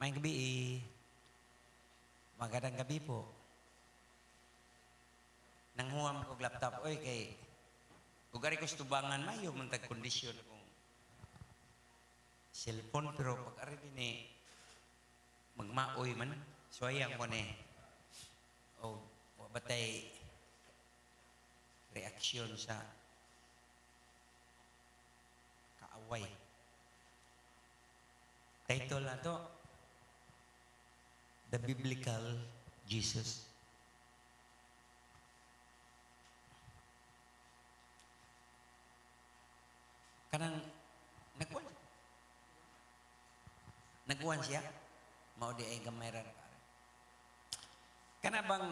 May gabi magandang gabi po. Nanghuam ko laptop, oy kay ugari ko stubangan mayo man tag kondisyon kung cellphone pero pag ari din magmaoy man soyang mo ni o batay reaksyon sa kaaway. Title na to, The Biblical Jesus. Kanang nagkuhan siya, mao di ay gamay ra. Kana bang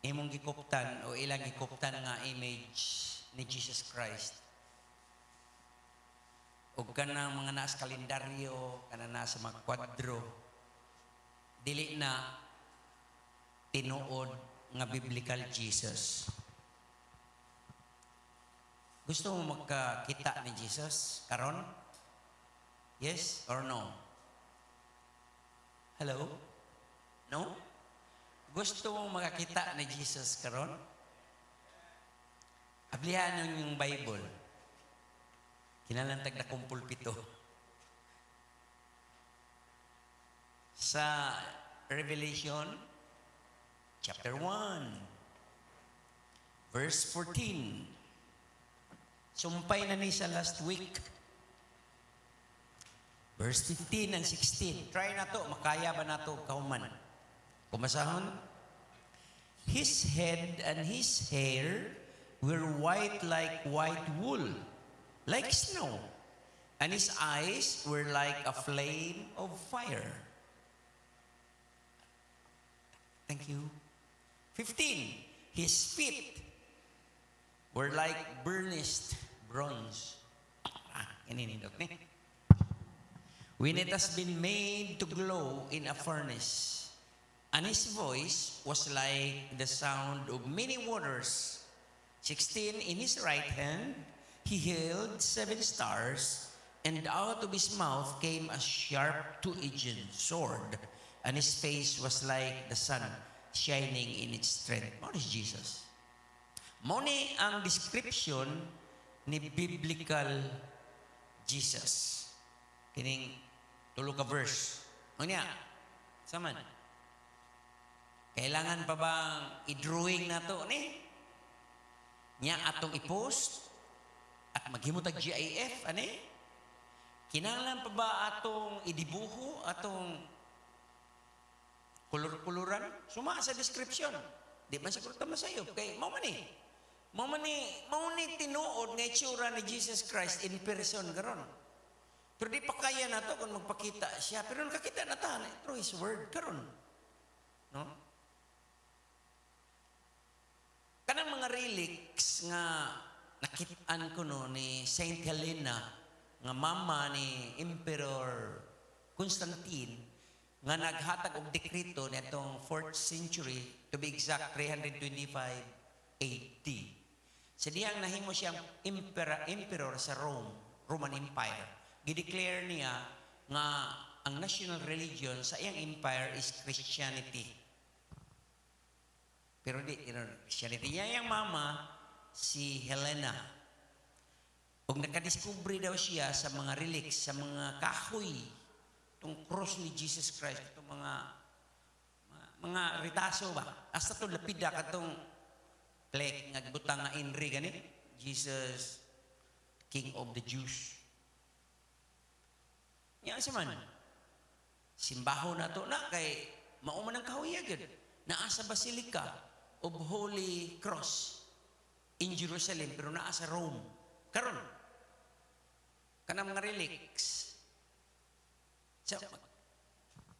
imong gikuptan o ilang gikuptan nga image ni Jesus Christ? O kanang mga nasa kalendaryo, kanang nasa mga kwadro, dili na tinuod nga biblical Jesus. Gusto mo magkakita ni Jesus karon? Yes or no? Hello? No? Gusto mo makakita ni Jesus karon? Ablihan yung Bible. Kinalantag na kumpul pito. Sa Revelation chapter 1 verse 14. Sumpay na ni sa last week. Verse 15 and 16. Try na to. Makaya ba na to kauman? Kumasahon? His head and his hair were white like white wool, like snow. And his eyes were like a flame of fire. Thank you. 15. His feet were like burnished bronze. Ininindot ni. When it has been made to glow in a furnace, and his voice was like the sound of many waters. 16. In his right hand he held 7 stars, and out of his mouth came a sharp two-edged sword, and his face was like the sun shining in its strength. What is Jesus? Moni ang description ni biblical Jesus. Kining tulo ka verse. Unya, saman. Kailangan pa bang i-drawing na to ni? Nya atong i-post at maghimo tag GIF ani? Kinahanglan pa ba atong idibuho atong kulur-kuluran? Suma sa description. Di man siguro tama sayo kay mao man ni tinuod nga itsura ni Jesus Christ in person karon. Pero di pa kaya na to kung magpakita siya. Pero nakakita na ta through His Word karon. No? Kanang mga relics nga nakitaan ko no ni Saint Helena nga mama ni Emperor Constantine nga naghatag og dekreto nitong 4th century, to be exact 325 AD. Sa diyang nahimo siyang emperor sa Roman Empire. Gideclare niya nga ang national religion sa iyang empire is Christianity. Pero di Christianity niya yung mama si Helena. Ug nakadiskubre daw siya sa mga relics, sa mga kahoy, itong cross ni Jesus Christ, itong mga ritaso ba? Hasta ito lapida katong plaque nga butang nga inri gani, Jesus, King of the Jews. Yan sa man. Simbaho na to na kay mauman ang kahuyagid. Naa sa Basilica of Holy Cross in Jerusalem pero naa sa Rome. Karon kanang mga relics. Sa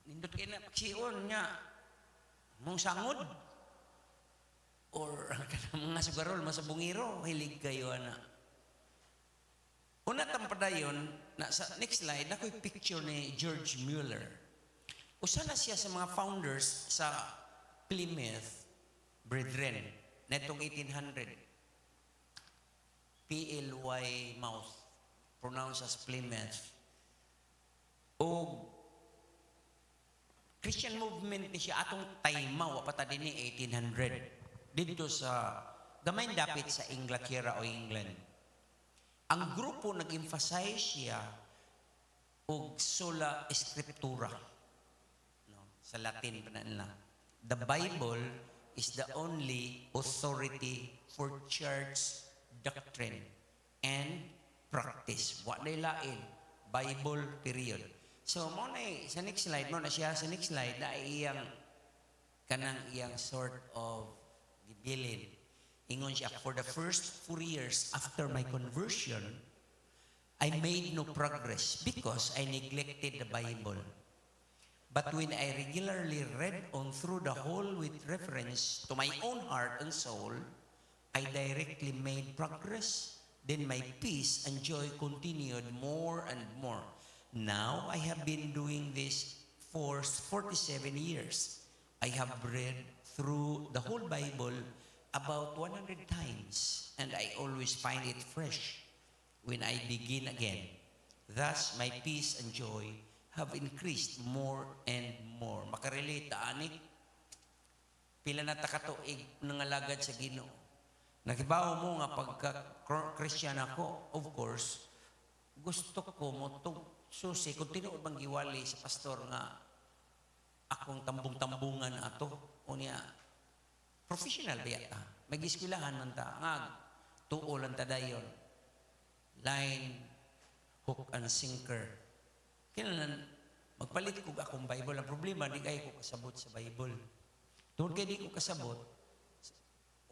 nindot kay na pagsiyon niya mong sangod or kanang mga sugarol masabungiro hilig kayo ana. Una tampadayon na sa next slide nakoy picture ni George Mueller. Usa na siya sa mga founders sa Plymouth Brethren netong 1800. PLY mouth pronounced as Plymouth. O Christian movement ni siya atong tayma wa pa ta dinhi 1800 dito sa gamay dapit sa Inglaterra o England. Ang grupo nag-emphasize siya og sola scriptura, no, sa Latin pa na. The Bible is the only authority for church doctrine and practice. Wa na lain, Bible period. So mo na sa next slide, mo na siya sa next slide na iyang kanang iyang sort of gibilin. Ingon siya, for the first 4 years after my conversion, I made no progress because I neglected the Bible. But when I regularly read on through the whole with reference to my own heart and soul, I directly made progress. Then my peace and joy continued more and more. Now I have been doing this for 47 years. I have read through the whole Bible about 100 times, and I always find it fresh when I begin again. Thus, my peace and joy have increased more and more. Makarelate, ani? Pila na takatuig nangalagad sa Ginoo. Nakibaw mo nga pagka-Christian ako, of course, gusto ko mo itong susi, kung tinuod bang giwali sa pastor nga akong tambong-tambungan ato, o niya, professional ba yata? Mag-iskwilahan man ta, ngag, tuo lang ta dayon. Line, hook and sinker. Kailan magpalit ko akong Bible. Ang problema, di kayo ko kasabot sa Bible. Doon kayo di ko kasabot,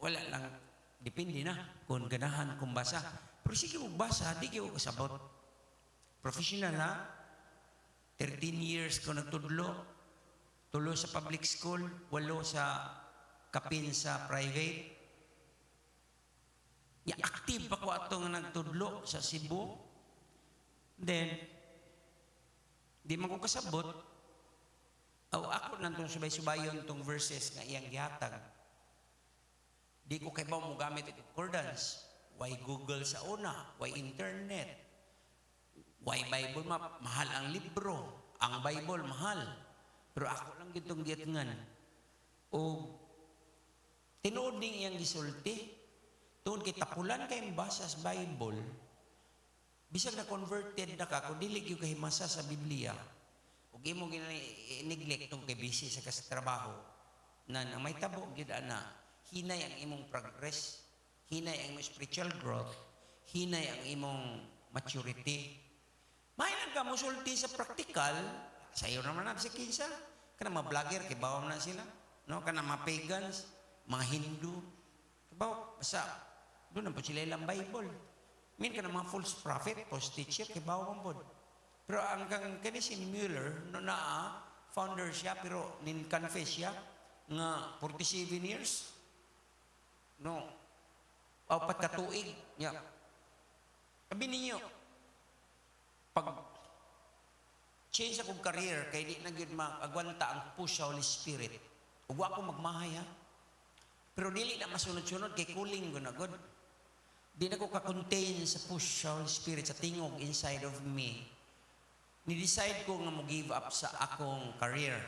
wala lang, depende na kung ganahan kong basa. Pero sige kong basa, di kayo kasabot. Professional na, 13 years ko nagtudlo, 3 sa public school, 8 sa kapin sa private. Active pa ko atong nagtudlo sa Cebu. Then, di man ko kasabot, ako lang itong subay-subayon itong verses nga iyang gihatag. Di ko kaibaw mo gamit itong concordance. Why Google sa una? Why internet? Why Bible map? Mahal ang libro. Ang Bible mahal. Pero ako lang itong giatngan. O tinuod ning iyang gisulti. Tuon kay tapulan kay basa sa Bible. Bisag na converted na ka, kung dili gyud kay masa sa Biblia, ug imo neglect tong kay busy sa trabaho, na may tabo gyud ana, hinay ang imong progress, hinay ang imong spiritual growth, hinay ang imong maturity. May ka musulti sa practical, sayo naman na sa kinsa, kana mga vlogger kay bawam na sila, no, kana mga pagans, mga Hindu, bawa basta doon na po sila ilang Bible. Min ka na mga false prophet, false teacher, kay bawang po. Pero ang kani si Mueller, no na founder siya, pero nin-confess siya, nga 47 years, no, apat katuig, niya. Sabi ninyo, pag change akong career, kay di na yun mag-agwanta ang push sa Holy Spirit, huwag ako magmahay ha. Pero dili na masunod-sunod, kay kuling ko na good. Di na ko ka-contain sa push sa Holy Spirit, sa tingog inside of me. Ni-decide ko nga mo-give up sa akong career.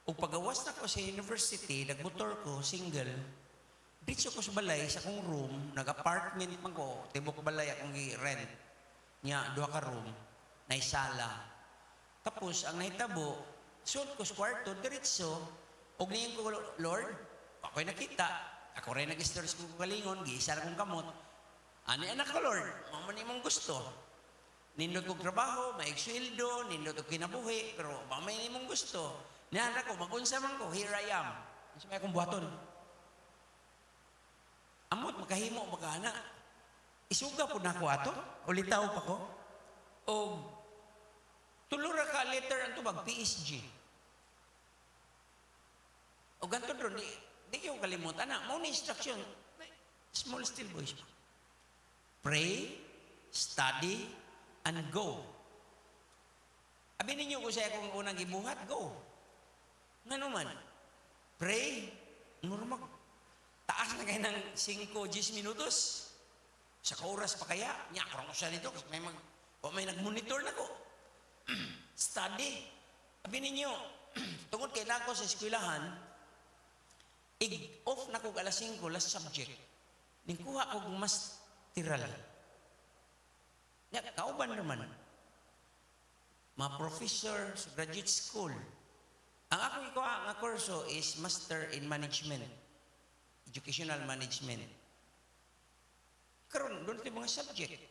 O pagawas na ko sa university, nagmotor ko, single, dito ko sa balay, sa akong room, nag-apartment man ko, tibok balay akong i-rent. Nya, 2 ka room, na sala. Tapos, ang nahitabo, suot ko sa kwarto, diretso, og niyan ko, Lord, ako'y nakita, ako rin nag-stories kong kalingon, giisa na kong kamot. Ano anak ko, Lord? Maman mong gusto. Nindot kong trabaho, maig sweldo, nindot kong kinabuhi, pero mamay mong gusto. Niyan ako, mag-unsa man ko, here I am. Ano may akong buhaton? Amot, makahimo, makahana. Isuga po na ako ato, ulitaw pa ko. O, tulura ka letter ang tubag, PSG. O ganito doon, di kayo kalimutan na, mauna instruction, small still voice. Pray, study, and go. Abi ninyo ko sa akong unang gibuhat, go. Nga naman, pray, normal. Taas na kayo ng 5-10 minutos. Sa kauras pa kaya, niya, kurang ko siya nito, kasi may nag-monitor na ko. Study. Abi ninyo, tungod kay nako sa eskwelahan, off na ko alas 5, last subject. Ning kuha ko masteral. Ya, kauban naman. Mga professor sa graduate school. Ang ako ikuha nga kurso is Master in Management. Educational Management. Karon doon tayo mga subject.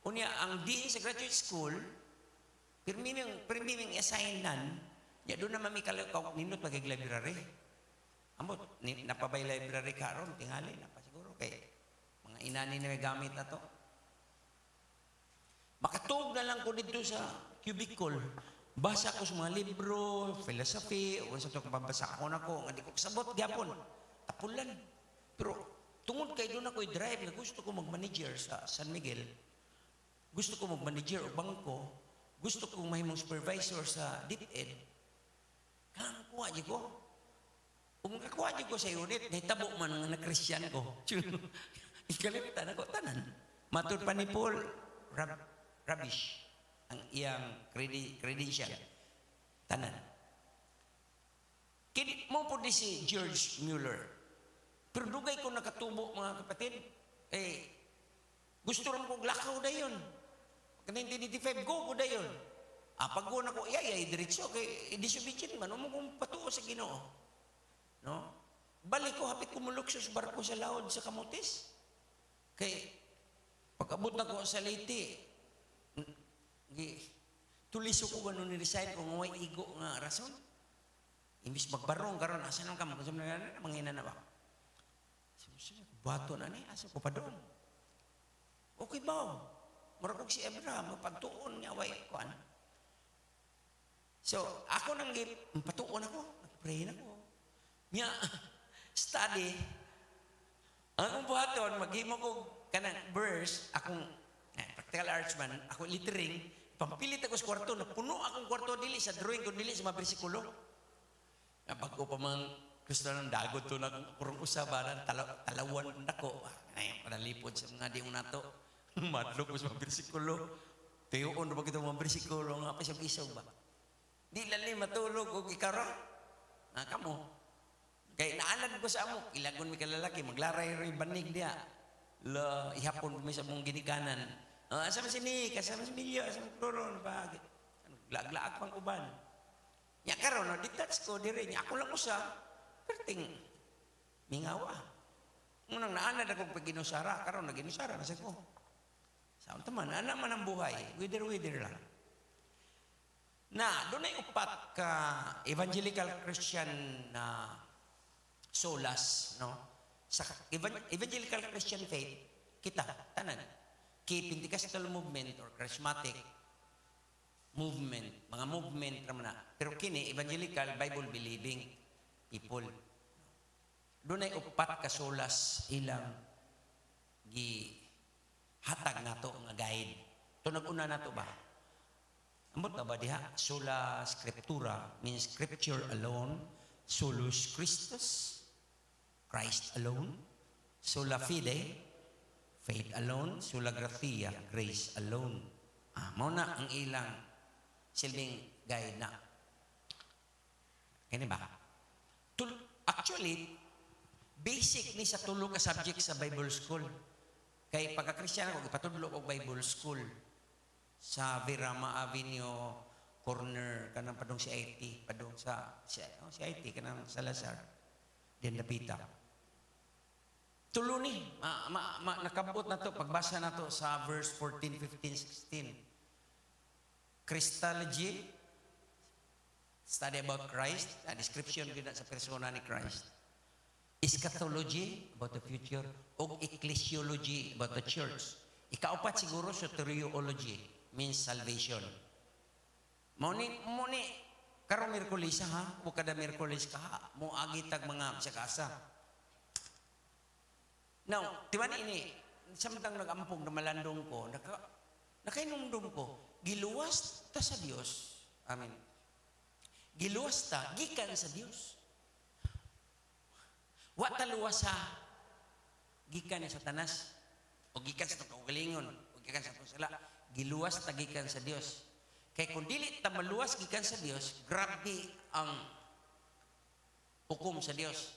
Unya, ang dean sa graduate school, permining assignan, ya doon naman may kalakaw nindot pag-library. Amot, napabay library karon tingali na pa siguro kay mga inani na may gamit na to. Makatug na lang ko dito sa cubicle. Basa ko sa mga libro, philosophy, o sa itong pabasa ko na ko, hindi ko kasabot, gapon. Tapulan. Pero tungod kay doon ako i-drive na gusto ko mag-manager sa San Miguel, gusto ko mag-manager o bangko, gusto ko mahimong supervisor sa DepEd, kailangan kuha niyo ko. Kung makakuha niyo ko sa unit, nahitabo man nga na Christian ko. Ikalimutan ako, tanan. Matud pa ni Paul, rubbish ang iyang credential. Tanan. Mo po di si George Mueller. Pero dugay ko nakatubo mga kapatid. Gusto rin kong lakaw na yun. Kaya 1985, go na yun. Pag go na ko, diretso. Kaya disobedient man, kung patuo sa Ginoo. No? Balik ko, hapit kumulok sa barko sa laod sa Kamutis. Kaya pag-abot na ko sa Leyte, tuliso ko gano'n ni-resign kung may igo nga rason. Imbis magbarong karon asa nang kamo kasi mangina na ba? Bato na ni asa ko pa doon. Okay ba? Marag si Abraham mapagtuon niya way kuan. So, ako nang patuon ako, nag-pray na ko. Nya study ang buhaton maghimo ko kanang verse akong practical arts man, ako lettering, pampilit ako sa kwarto, napuno akong kwarto dili sa drawing ko dili sa mga bersikulo. Bago pa man gusto ng dagot to na kurong usabaran, talawan nako. Ay, panalipod sa mga di na to. Madlo ko sa mga bersikulo. Tuyoon ba kita mga bersikulo nga pa siya isaw ba? Di lali matulog o ikara. Kamo. Kaya naalan ko sa amo, ilagon mi kalalaki, maglaray-ray banig diya. Ihapon mi sa mong ginikanan. Asama si Nick, asama si Milyo, asama si Doron, bagay. Lag-laag pang uban. Nya karon detach ko dire nya ako lang usa. Perting mingawa. Unang naanad ako pag ginusara, karon naginusara na sa ko. Sa teman, ana man ang buhay, wither lang. Na doon ay upat ka evangelical Christian na solas, no? Sa evangelical Christian faith, kita tanan kay Pentecostal movement or charismatic movement, mga movement naman na. Pero kini, evangelical, Bible-believing people. Doon ay upat ka solas ilang hatag na to nga guide. Ito nag-una na to ba? Ambot na ba diha? Sola scriptura means scripture alone. Solus Christus, Christ alone. Sola fide, faith alone. Sola gratia, grace alone. Mao na ang ilang silbing guide na. Kani ba? Actually, basic ni sa tulo ka subject sa Bible school. Kay pagka-Kristiyano ko, ipatudlo ko Bible school sa Virama Avenue corner kanang padong si IT, padong sa si IT kanang Salazar, din Lapita. Tulo ni, nakabot na to, pagbasa na to sa verse 14, 15, 16. Christology, study about Christ, a description gina sa persona ni Christ. Eschatology, about the future, o ecclesiology, about the church. Ikaapat siguro, soteriology, means salvation. Muni, karong Miyerkules ha, o kada Miyerkules ka ha, mo agitag mga sakasa. Now, timan ini, samtang nag-ampong na malandong ko, nakainumdum ko, giluwas ta sa Dios. Amen. Giluwas ta, gikan sa Dios. Wa ta luwas sa gikan sa Satanas, o gikan sa kaugalingon, o gikan sa sala, giluwas ta gikan sa Dios. Kay kung dili ta maluwas gikan sa Dios, grabe ang hukom sa Dios.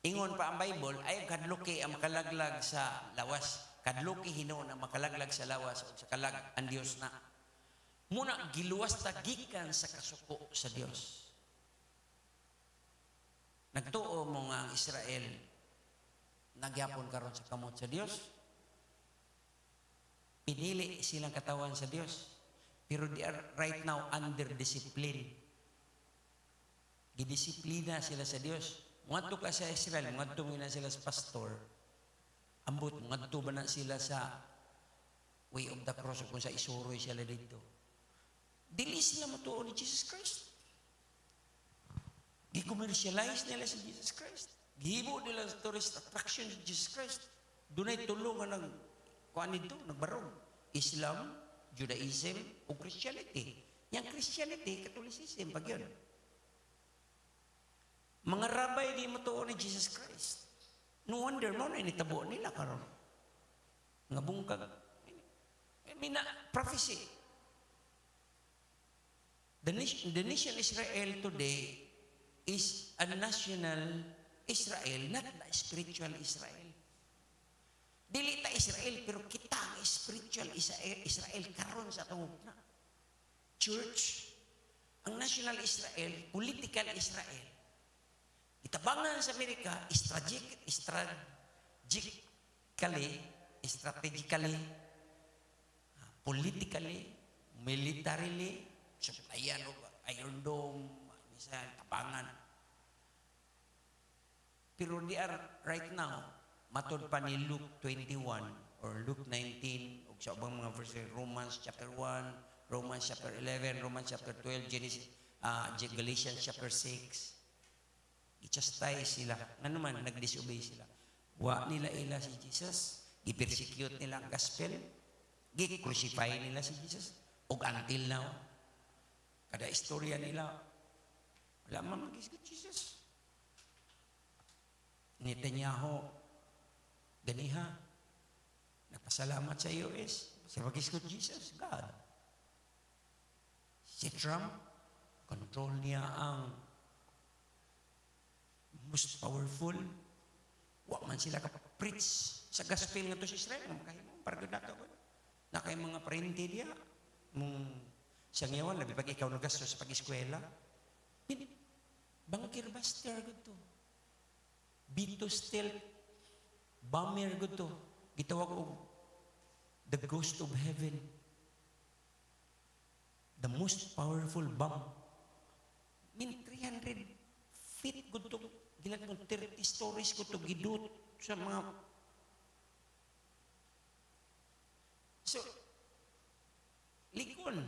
Ingon pa ang Bible, ay kadluki ang makalaglag sa lawas. Kadluki hinuon ang makalaglag sa lawas o sa kalag ang Dios na. Muna giluwas ta gikan sa kasuko sa Dios. Nagtuo mo nga ang Israel nagyapon karon sa kamot sa Dios. Pinili silang katawan sa Dios. Pero they are right now under discipline. Gidisiplina sila sa Dios. Ngadto ka sa Israel, ngadto na sila sa pastor. Ambot, ngadto ba na sila sa way of the cross kung sa isuroy sila dito. Dili sila matuo ni Jesus Christ. Gi-commercialize nila si Jesus Christ. Gihibo nila sa tourist attraction si Jesus Christ. Dunay tulungan ng kuan nito, nagbarog. Islam, Judaism, o Christianity. Yang Christianity, Catholicism, pag yun. Mga rabay di matuo ni Jesus Christ. No wonder mo na initabo nila karon. Nga bungkag. Mina, prophecy. The nation Israel today is a national Israel, not a spiritual Israel. Dili ta Israel, pero kita ang spiritual Israel karon sa atong church. Ang national Israel, political Israel. Itabangan sa Amerika, strategically, politically, militarily, supplyan o Iron Dome, misal, tabangan. Pero they are right now, matod pa ni Luke 21 or Luke 19 o sa ubang mga verse, Romans chapter 1, Romans chapter 11, Romans chapter 12, Genesis, Galatians chapter 6. I-chastise sila. Ano man, nag-disobey sila. Wa nila ila si Jesus. I-persecute nila ang gospel. I-crucify nila si Jesus. O until now, kada istorya nila, wala man mag-isgot Jesus. Netanyahu, ganiha, nagpasalamat sa US sa mag-isgot Jesus, God. Si Trump, control niya ang most powerful. Wa man sila ka-preach sa gospel nga to sa Israel. Makahimong, parang nato ko. Na kay mga parente diya, mong siyang yawan, labi pag ikaw nagasto sa pag-eskwela, bangkir buster to. Bito stealth, bomber to. Gitawag og the ghost of heaven. The most powerful bomb. 300 feet good to. Gilag mo 30 stories ko to gidut sa mga. So, likon.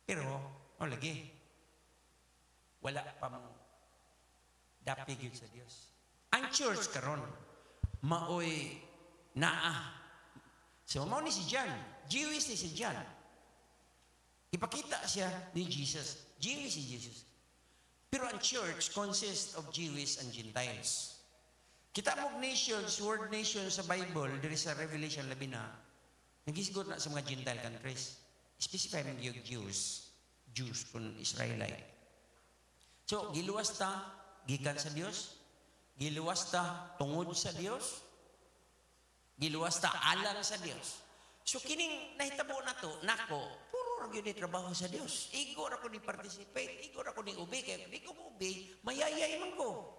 Pero, lagi, wala pa mo dapig yun sa Diyos. Ang church karon maoy naa. So, mao ni si John. Jewish ni si John. Ipakita siya ni Jesus. Jewish si Jesus. Pero ang church consists of Jewish and Gentiles. Kita mong nations, word nations sa Bible, there is a Revelation 11 na, nagisgot na sa mga Gentile countries. Specify ng Jews kung Israelite. So, giluwas ta, gikan sa Dios, giluwas ta, tungod sa Dios, giluwas ta, alang sa Dios. So, kining nahitabo na to, nako, puro yun ni trabaho sa Dios. Igor ako ni participate, igor ako ni ubay, kaya di ko ubay, mayayay man ko.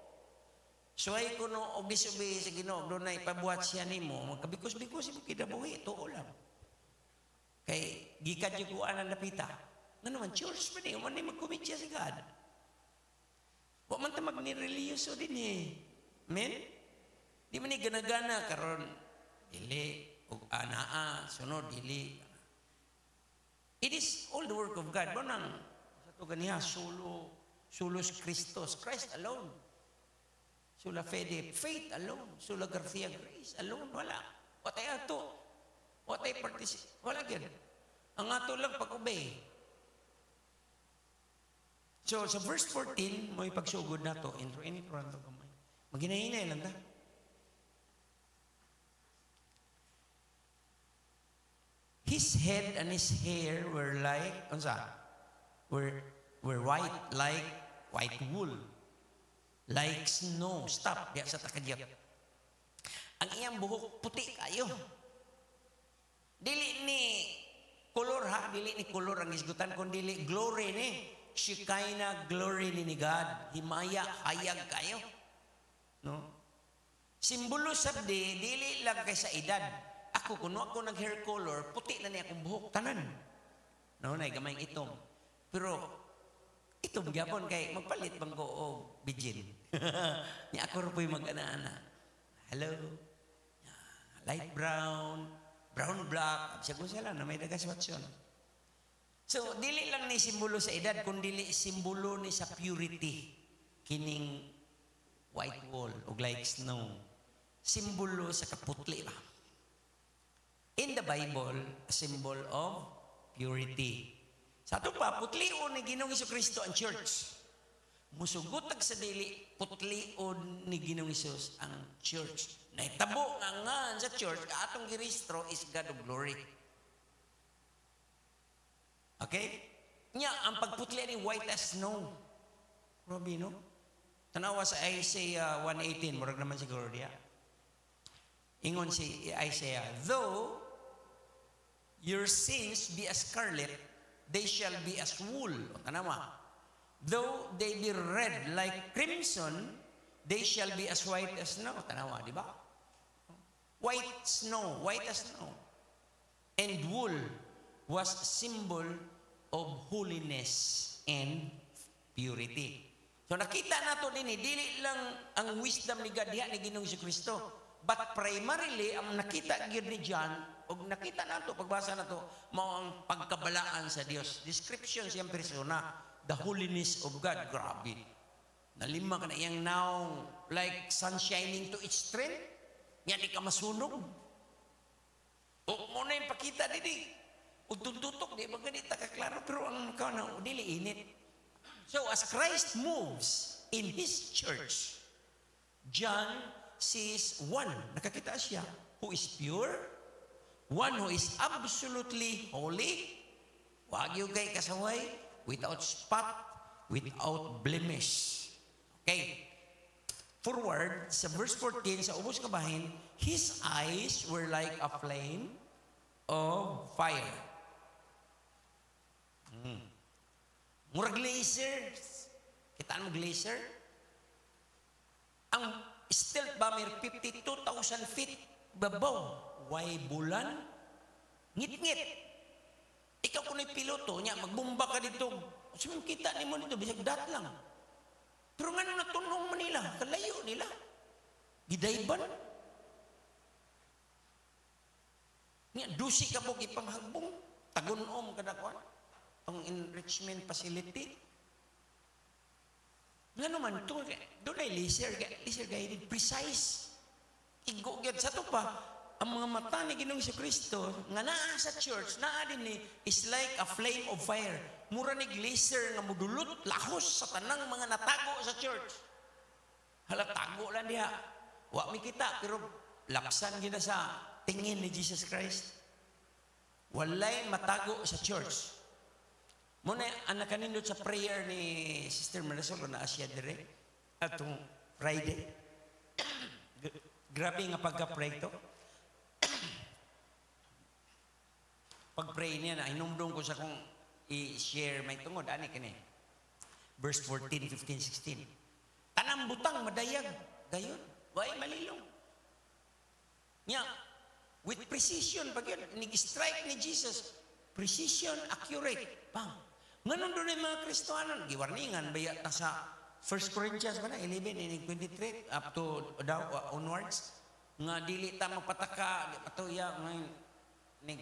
So, ay ko no, obis-ubay sa Ginoo, doon na ipabuhat siya ni mo, magkabikos-bikos, mo kidabuhi, ito ulam. Kay, gikan yung kuhaan ang napita. Nga naman, church pa niyo, man mag-commit siya sa God. Huwag man ta mag-nireliyoso din eh. Amen? Di man ni gana-gana, karon dili, o anaa, sunod, dili. It is all the work of God. Bonang, sa ito ganiha, solos Christos, Christ alone. Sola fede, faith alone. Sola Garcia, grace alone. Wala. What ay ato? What ay participate? Wala gan. Ang ato lang pag-obey. So, sa verse 14, may pagsugod na to. Intro, ranto kamay. Maghinay-hinay lang ta. His head and his hair were like, unsa? Were white, like white wool. Like snow. Stop. Diya sa takadyat. Ang iyang buhok puti kayo. Dili ni color ha, dili ni color ang isgutan, kundi dili glory ni. Shekinah glory ni God. Himaya, hayag kayo. No? Simbolo sabdi, dili lang kay sa edad. Ako, kuno ako nag-hair color, puti na niya akong buhok, tanan. No, na gamayng itom. Pero, itom gyapon kay magpalit bang ko o bijin. Ni ako rin po'y mag-ana-ana. Hello? Light brown, brown black, siya kung sila na may nagaswatson. So, dili lang ni simbolo sa edad, kundi dili simbolo ni sa purity. Kining white wool, o like snow. Simbolo sa kaputli ba? In the Bible, a symbol of purity. Sa ito pa, putlion ni Ginoong Jesucristo ang church. Musugutag sa dili, putlion ni Ginoong Jesus ang church. Naitabo nga sa church, atong giristro is God of glory. Okay? Nya, ang pagputli ni white as snow. Grabe, no? Tanawa sa Isaiah 1:18, murag naman siguro diya. Ingon si Isaiah, though your sins be as scarlet, they shall be as wool. Tanawa. Though they be red like crimson, they shall be as white as snow. Tanawa, di ba? White snow, white as snow. And wool was symbol of holiness and purity. So nakita nato din, dili lang ang wisdom ni God diha ni Ginoong Jesucristo. But primarily, ang nakita gyud ni John, o nakita nato, pagbasa nato, mao ang pagkabalaan sa Dios. Description siyang persona, the holiness of God. Grabe. Nalima ka na iyang now, like sun shining to its strength. Yan, di ka masunog. O muna yung pakita, didi. O tuntutok, di ba ganita kaklaro, pero ang kana, dili init. So, as Christ moves in His church, John sees one, nakakita siya, who is pure, one who is absolutely holy, wag yung kay kasaway, without spot, without blemish. Okay. Forward, sa verse 14, sa ubos kabahin, his eyes were like a flame of fire. Murag glacier. Kitaan mo glacier? Ang stealth bomber, 52,000 feet babaw. Way bulan? Ngit-ngit. Ikaw kung piloto niya, magbomba ka dito. Sabi kita ni mo dito, bisag dat lang. Pero nga nung natunong Manila, kalayo nila. Gidayban. Nga, dusi ka po ipanghagbong. Tagunom ka na kuwan. Ang enrichment facility. Nga naman, doon ay laser guided, precise. Igugad sa ito pa, ang mga mata ni Ginoong Jesucristo, nga naa sa church, naa din ni, is like a flame of fire. Mura ni laser nga mudulot, lahos sa tanang mga natago sa church. Hala, tago lang diha. Wa mi kita, pero laksan gina sa tingin ni Jesus Christ. Walay matago sa church. Muna, ang nakanindot sa prayer ni Sister Marisol na asya dire, atong Friday. Grabe nga pagka-pray to. Pag-pray niya na, inumdum ko sa kung i-share may tungod. Ani kani? Verse 14, 15, 16. Tanang butang, madayag. Gayon. Way malilong. Nya, with precision, pag yun, nag-strike ni Jesus, precision, accurate. Bang. Ngayon doon yung mga Kristohanon, giwarningan, baya na sa 1 Corinthians ba na, 11 and 23, up to onwards, nga dili ta mapataka, patuya, ngayon,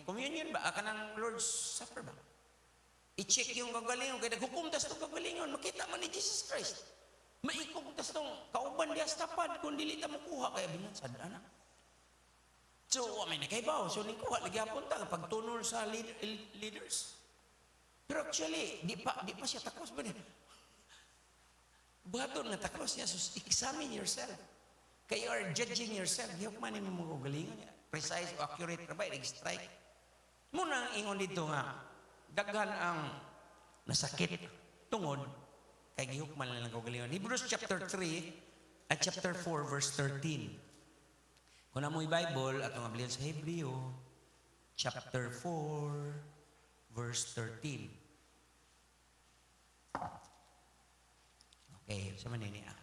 communion ba? Aka ng Lord's Supper ba? I-check yung kagalingon, kaya naghukumtas itong kagalingon, makita man ni Jesus Christ. Maikumtas itong kauban di astapad, kung dili ta makuha, kaya binansad, anak. So, may nakaibaw, so nikuha, lagi apunta, kapag tunol sa leaders. Pero actually, di pa siya takos ba niya? Baton nga takos niya, so examine yourself. Kaya you are judging yourself. Di man mo mga galingan niya. Precise o accurate na ba? Nag-strike. Muna ingon dito nga, daghan ang nasakit tungod kay gihukman lang ng kaugalingon. Hebrews chapter 3 at chapter 4 verse 13. Kung amoy Bible at ang ablihan sa Hebreo, chapter 4 verse 13. Okay, sa manini ah.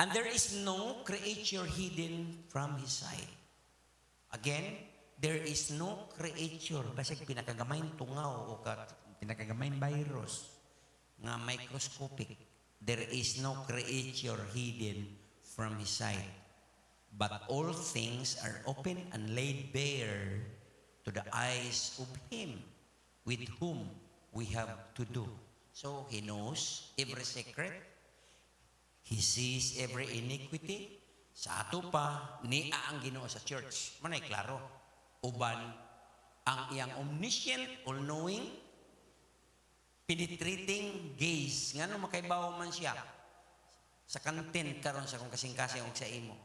And there is no creature hidden from His sight. Again, there is no creature. Kasi pinakagamayin tungaw o pinakagamayin virus nga microscopic. There is no creature hidden from His sight. But all things are open and laid bare to the eyes of Him with whom we have to do. So He knows every secret. He sees every iniquity. Sa ato pa, niya ang Ginoo sa church. Manay klaro. Uban, ang iyang omniscient, all-knowing, penetrating gaze. Nga nung makaibaw man siya sa content karon sa kung kasing-kasing o sa imo.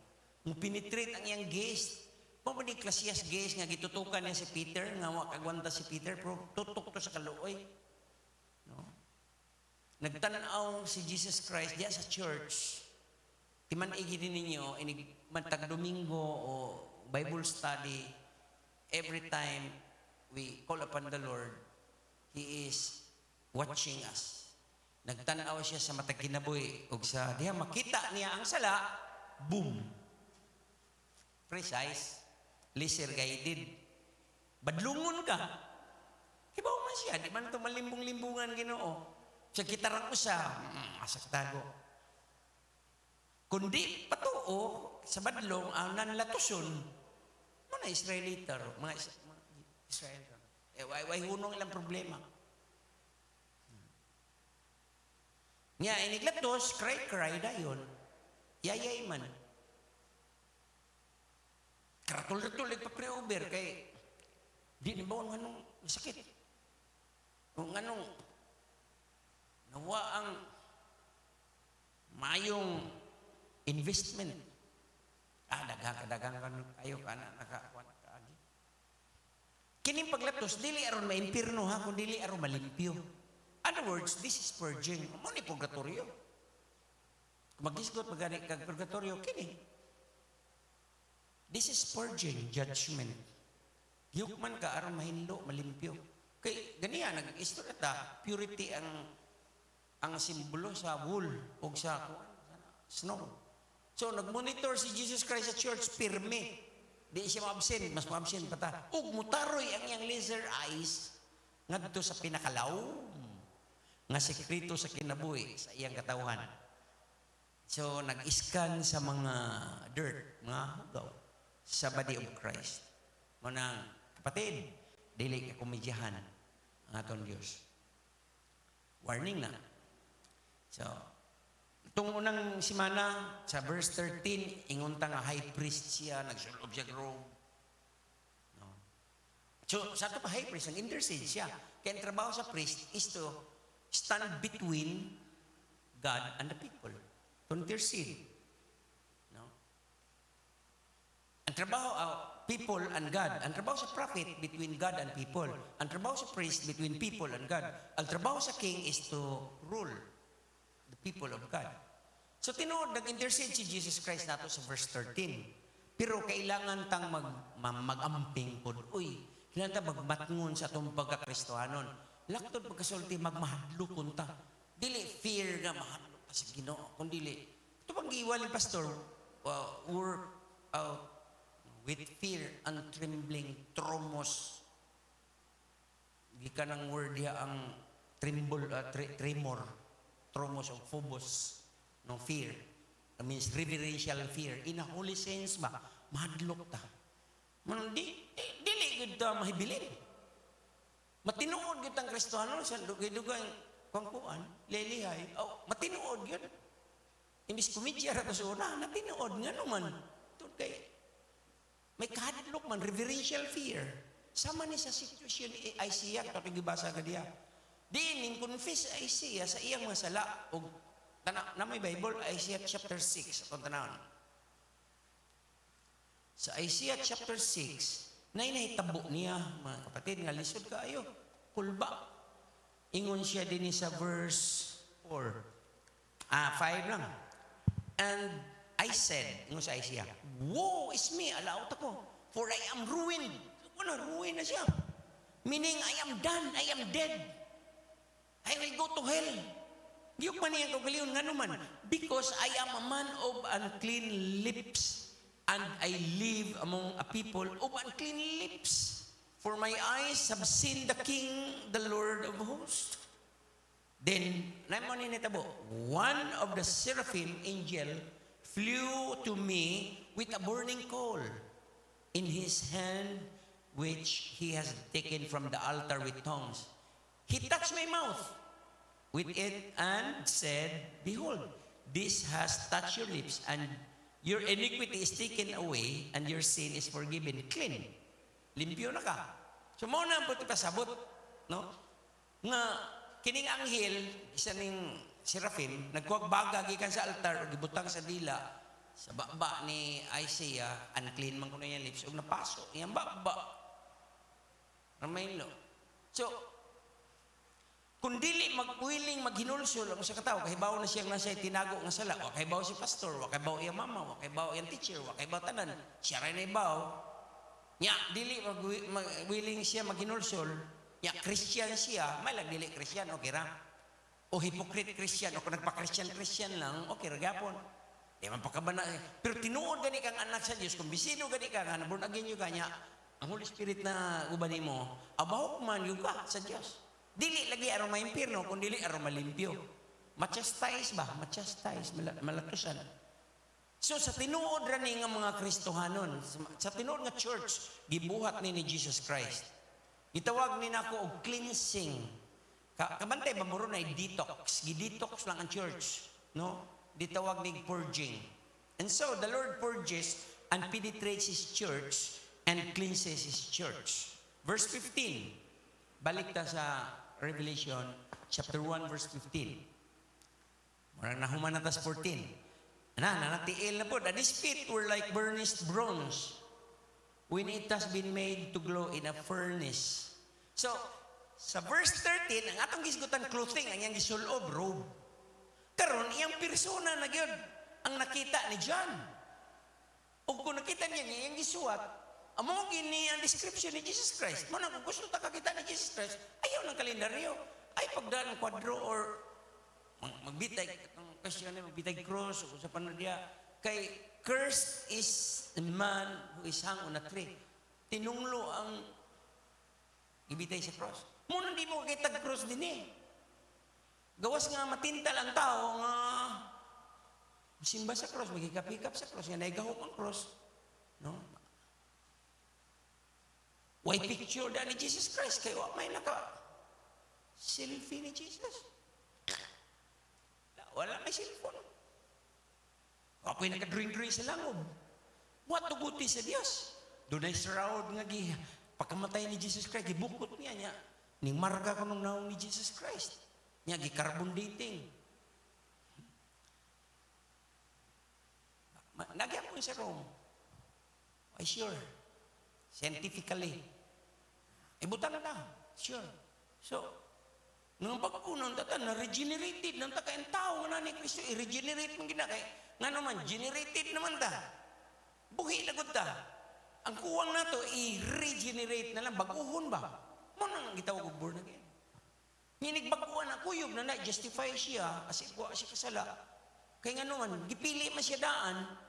Kung penetrate ang iyang gaze, pwede Ecclesiastes gaze nga gitutukan niya si Peter, nga wakagwanta si Peter, pero tutok to sa kaluoy. No? Nagtanaw si Jesus Christ diya sa church. Timan-igi din ninyo, mantag Domingo o Bible study, every time we call upon the Lord, He is watching us. Nagtanaw siya sa matag kinabuhi ug sa diha makita niya ang sala, boom. Precise, laser guided. Badlungon ka. Hibaw man siya, di man ito malimbong-limbungan Ginoo. Sa kitarang usa, asaktago. Kundi patuo sa badlong ang nanlatuson, mga Israelita, mga Israelita. Way hunong ilang problema. Nga, iniglatos, cry dayon. Yayay man. Karatul-ratul, nagpa-pre-over kay di ba ang anong sakit. Kung anong nawa ang mayong investment. Dagang kayo ka na nakakuha na kaagi. Kining paglatos, dili aron maimpirno ha, kung dili aron malimpyo. Other words, this is purging. Ano ni purgatorio? Kung mag-isgot magani kag purgatorio, kini. This is purging, judgment. Yukman ka aron mahinlo, malimpyo. Kay ganiya nag-istorya ta, purity ang simbolo sa wool o sa snow. So, nag-monitor si Jesus Christ sa church, pirme. Di siya ma-absent, mas ma-absent pa ta. Ug mutaroy ang iyang laser eyes ngadto sa pinakalaw nga sekreto sa kinabuhi sa iyang katawhan. So, nag-scan sa mga dirt, mga hugaw, sa body of Christ. Munang, kapatid, dili ka kumidyahan ang aton Diyos. Warning na. So, itong unang simana, sa verse 13, ingunta nga high priest siya, nagsulob siya robe. No? So, sa ito pa high priest, ang intercede siya. Kaya ang trabaho sa priest is to stand between God and the people. To intercede. No? Ang trabaho, people and God. Ang trabaho sa prophet, between God and people. Ang trabaho sa priest, between people and God. Ang trabaho sa king is to rule the people of God. So tinuod, nag-intercede si Jesus Christ nato sa verse 13. Pero kailangan tang mag-amping pod. Uy, kailangan tang magmatngon sa itong pagkakristohanon. Laktod pagkasulti, magmahadlo kunta. Dili fear nga mahadlo ka sa Ginoo. Kung dili, ito pang giwalin pastor, work out with fear and trembling, tromos. Gika ng word ya ang tremor, tromos of phobos, no fear. That means reverential fear. In a holy sense ba, mahadlok ta. Dili gud ta mahibilin. Matinuod gud ang Kristiyano sa dugay-dugay kangkuan, lelihay. Matinuod gud. Imbis kumidya ra ta sa una, natinuod nga naman. Tud kay may kahadlok man, reverential fear. Sama ni sa sitwasyon ni Isaiah, kapag gibasa ka diya. Diin, confess Isaiah sa iyang masala. O, na may Bible, Isaiah chapter 6. Atong tanawon. Sa Isaiah chapter 6, nahitabo niya, mga kapatid, nga lisod kaayo. Kulba. Ingon siya din sa verse 4. 5 lang. And I said, ingon sa Isaiah, woe is me, alaot ako, for I am ruined. Ruin na siya. Meaning, I am done, I am dead. I will go to hell. Giyok man niyang kagaliyon nga naman. Because I am a man of unclean lips, and I live among a people of unclean lips. For my eyes have seen the King, the Lord of hosts. Then, naman ninitabo, one of the seraphim angel flew to me with a burning coal in his hand, which he has taken from the altar with tongues. He touched my mouth with it and said, behold, this has touched your lips, and your iniquity is taken away, and your sin is forgiven. Clean. Limpyo na ka. So, mo na ang pasabot, no? Nga, kining anghel, isa ning seraphim, nagkuwagbaga gikan sa altar, o gibutang sa dila, sa baba ni Isaiah, unclean man ko na yung lips, o napaso, yung baba. Ramaylo. So, kung dili magwiling maghinulsol ang sa katao, kahibaw na siyang nasa tinago nga sala, o kahibaw si pastor, o kahibaw iyang mama, o kahibaw iyang teacher, o kahibaw tanan, siya rin na ibaw, nya, dili magwiling siya maghinulsol, nya, Christian siya, may lang dili Christian, okay ra? O hypocrite Christian, o kung nagpa-Christian lang, okay ra gapon. Di man pakabana. Pero tinuod gani kang anak sa Diyos, kung bisido gani ka, nga naborn again yung kanya, ang Holy Spirit na ubanin mo, abaho man yung ka sa Diyos. Dili lagi araw maimpirno, kung dili araw malimpyo. Machastise ba? Machastise, malatusan. So sa tinuod ra ni nga mga Kristohanon, sa tinuod nga church, gibuhat ni Jesus Christ. Gitawag ni nako og cleansing. Kabantay ba muro na detox? Gi-detox lang ang church, no? Ditawag ni purging. And so the Lord purges and penetrates His church and cleanses His church. Verse 15. Balik ta sa Revelation chapter 1 verse 15. Murang nahuman na tas 14. Nanatiil na po. And His feet were like burnished bronze when it has been made to glow in a furnace. So, sa verse 13, ang atong gisgutan clothing, ang iyang gisulob, robe. Karon iyang persona na gyud ang nakita ni John. O kung nakita niya, iyang gisuwat, amo gini ang description ni Jesus Christ. Mo na kung gusto ta kakita ni Jesus Christ, ayaw ng kalendaryo. Ay pagdaan ng kwadro or magbitay ang question ni magbitay cross o sa panadya kay cursed is the man who is hung on a tree. Tinunglo ang ibitay sa cross. Mo na di mo kita cross din eh. Gawas nga matintal ang tao nga simba sa cross, magikap-ikap sa cross, nga naigahok ang cross. No? Why picture da ni Jesus Christ? Kaya may naka-selfie ni Jesus. Wala may cellphone. Ako'y naka-drink-drink sa langob. What tuguti sa Diyos? Doon ay surround nga pagkamatay ni Jesus Christ, gibukot niya. Ning marga ko nung naong ni Jesus Christ. Niya, gi-carbon dating. Nagyan ko sa Rome. Ay, sure. Scientifically. Ibutan na lang. Sure. So, nung pagkunan, na-regenerated ng takain tao na ni Kristo, i-regenerate mong ginakay. Nga naman, generated naman ta. Buhi lagod ta. Ang kuwang na to, i-regenerate na lang. Baguhon ba? Mo nang gitawag og born again. Hinigbaguan na, kuyog na na, justify siya, kasi kuwa siya kasala. Kaya nga naman, gipili man siya daan.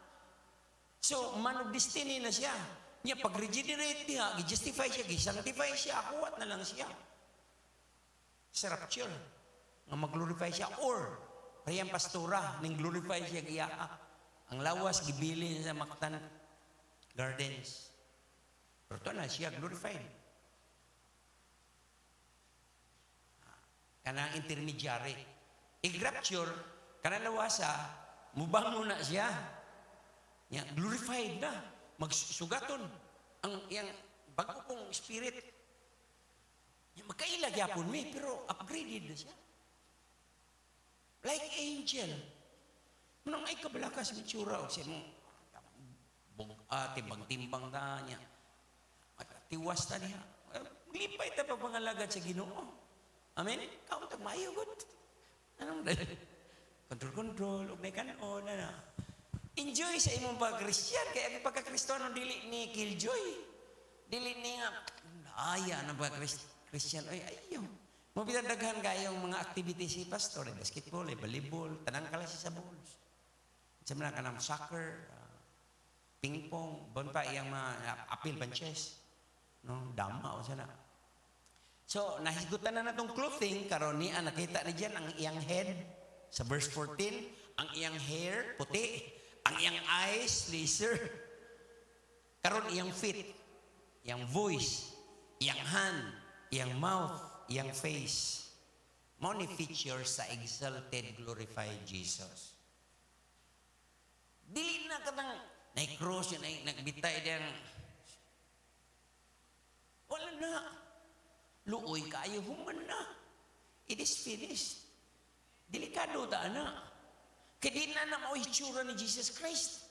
So, man of destiny na siya. Niya, pag-regenerate niya, gi-justify siya, gi-sanctify siya, akuwat na lang siya. Sa rapture, nga mag-glorify siya, or, parehang pastora, ning glorify siya, giyaa. Ang lawas, gibili sa Mactan Gardens. Pero ito na, siya glorified. Kanang intermediary. I-rapture, kanang lawasa, mubang muna siya. Niya, glorified na. Magsugaton ang yang bago kong spirit. Magkailag yapon mi, pero upgraded na siya. Like angel. Manang ay kabalakas ng tsura o siya mong timbang-timbang na niya. tiwas ta niya. Lipay ta pagpangalagad sa Ginoo. Amen? Kaon tag maayo gud. Anong control, ug may kanon na. Enjoy sa imong pagka-Christian. Kaya ang pagka-Kristiyano, dili ni killjoy. Dili ni nga, aya na pagka-Christian. Ay, ayaw. Mabitadaghan kayong mga activities si pastor, basketball, volleyball, tanang klase sa balls. Sa mga kanang soccer, ping-pong, bon pa iyang mga apil panches. No? Dama o sana. So, nahisgutan na natong clothing, karon niya, nakita ni dyan ang iyang head, sa verse 14, ang iyang hair, puti, ang iyang eyes, laser. Karon iyang feet, iyang voice, iyang hand, iyang mouth, iyang face. Many features sa exalted, glorified Jesus. Dili na ka nang na-cross yun, nagbitay din. Wala na. Luoy kayo, human na. It is finished. Delikado ta na. Kaya di na na itsura ni Jesus Christ.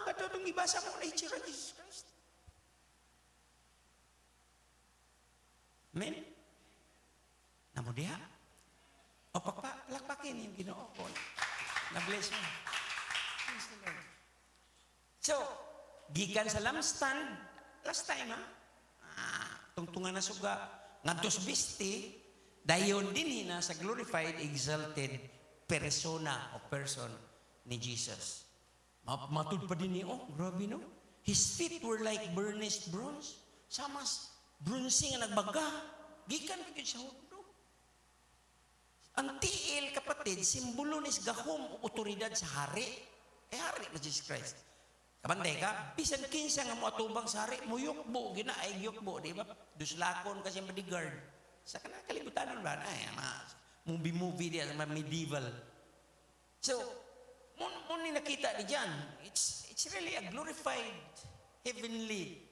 Katotong ibasa mo na itsura ni Jesus Christ. Amen? Namo diha? O palakpakin yung Ginoo ko. Na-bless mo. Praise the Lord. So, gikan sa lampstand, last time tungtungan na suga, ngadtos bisti, dayon din na sa glorified, exalted persona o person ni Jesus. Matud pa din niyo, grabe no? His feet were like burnished bronze. Samas, bronzing nga nagbaga. Gikan pa yun sa hudo. Ang tiil, kapatid, simbolo ni gahom o otoridad sa hari. Hari na Jesus Christ. Kabantay ka, bisan kinsa nga mo atubang sa hari, mo yukbo, ginaay yukbo, di ba? Duslakon kasi bodyguard. Sa kalibutan ba? Ay, movie diya, sa medieval. So, muna nakita ni John, it's really a glorified, heavenly,